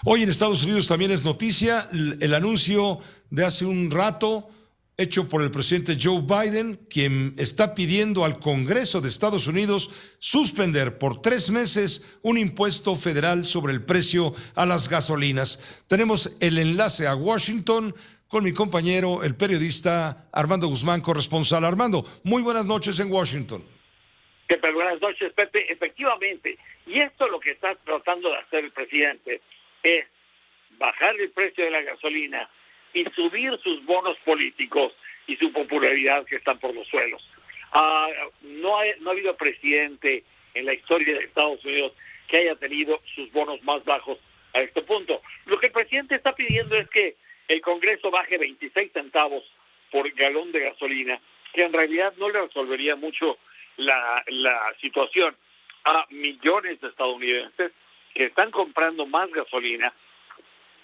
Hoy en Estados Unidos también es noticia el anuncio de hace un rato hecho por el presidente Joe Biden, quien está pidiendo al Congreso de Estados Unidos suspender por 3 meses un impuesto federal sobre el precio a las gasolinas. Tenemos el enlace a Washington con mi compañero, el periodista Armando Guzmán, corresponsal. Armando, muy buenas noches en Washington. ¿Qué tal? Buenas noches, Pepe. Efectivamente, y esto lo que está tratando de hacer el presidente es bajar el precio de la gasolina y subir sus bonos políticos y su popularidad que están por los suelos. No ha habido presidente en la historia de Estados Unidos que haya tenido sus bonos más bajos a este punto. Lo que el presidente está pidiendo es que el Congreso baje 26 centavos por galón de gasolina, que en realidad no le resolvería mucho la situación a millones de estadounidenses que están comprando más gasolina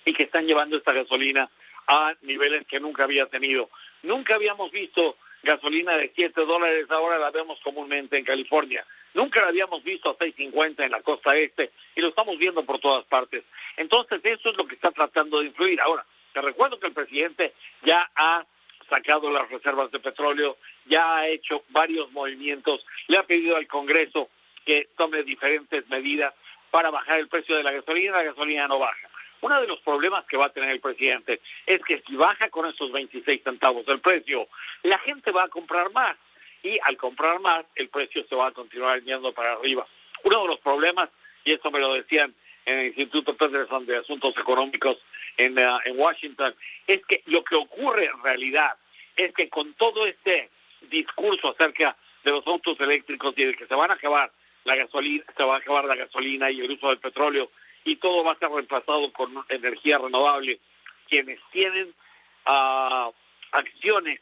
y que están llevando esta gasolina a niveles que nunca había tenido. Nunca habíamos visto gasolina de $7, ahora la vemos comúnmente en California. Nunca la habíamos visto a $6.50 en la costa este y lo estamos viendo por todas partes. Entonces eso es lo que está tratando de influir. Ahora, te recuerdo que el presidente ya ha sacado las reservas de petróleo, ya ha hecho varios movimientos, le ha pedido al Congreso que tome diferentes medidas para bajar el precio de la gasolina no baja. Uno de los problemas que va a tener el presidente es que si baja con estos 26 centavos el precio, la gente va a comprar más y al comprar más el precio se va a continuar yendo para arriba. Uno de los problemas, y esto me lo decían en el Instituto Peterson de Asuntos Económicos en Washington, es que lo que ocurre en realidad es que con todo este discurso acerca de los autos eléctricos y de que se van a acabar la gasolina y el uso del petróleo y todo va a ser reemplazado con energía renovable, quienes tienen acciones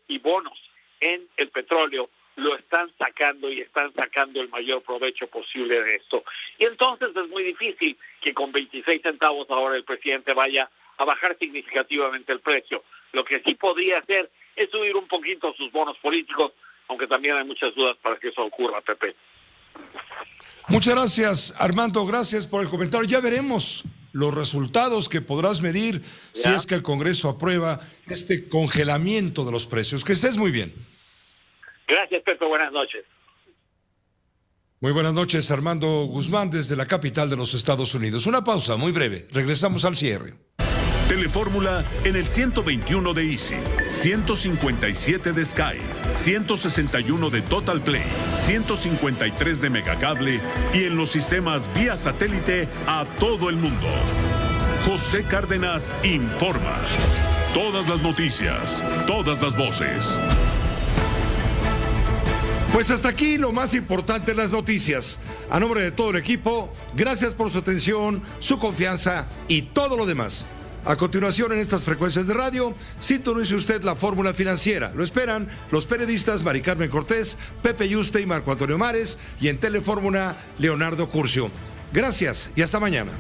y bonos en el petróleo lo están sacando y están sacando el mayor provecho posible de esto. Y entonces es muy difícil que con 26 centavos ahora el presidente vaya a bajar significativamente el precio. Lo que sí podría hacer es subir un poquito sus bonos políticos, aunque también hay muchas dudas para que eso ocurra, Pepe. Muchas gracias, Armando, gracias por el comentario. Ya veremos los resultados que podrás medir si es que el Congreso aprueba este congelamiento de los precios. Que estés muy bien. Gracias, Pepe, buenas noches. Muy buenas noches, Armando Guzmán, desde la capital de los Estados Unidos. Una pausa muy breve, regresamos al cierre. Telefórmula en el 121 de Easy, 157 de Sky, 161 de Total Play, 153 de Megacable y en los sistemas vía satélite a todo el mundo. José Cárdenas informa. Todas las noticias, todas las voces. Pues hasta aquí lo más importante en las noticias. A nombre de todo el equipo, gracias por su atención, su confianza y todo lo demás. A continuación, en estas frecuencias de radio, sintonice usted la fórmula financiera. Lo esperan los periodistas Mari Carmen Cortés, Pepe Yuste y Marco Antonio Mares, y en Telefórmula, Leonardo Curcio. Gracias y hasta mañana.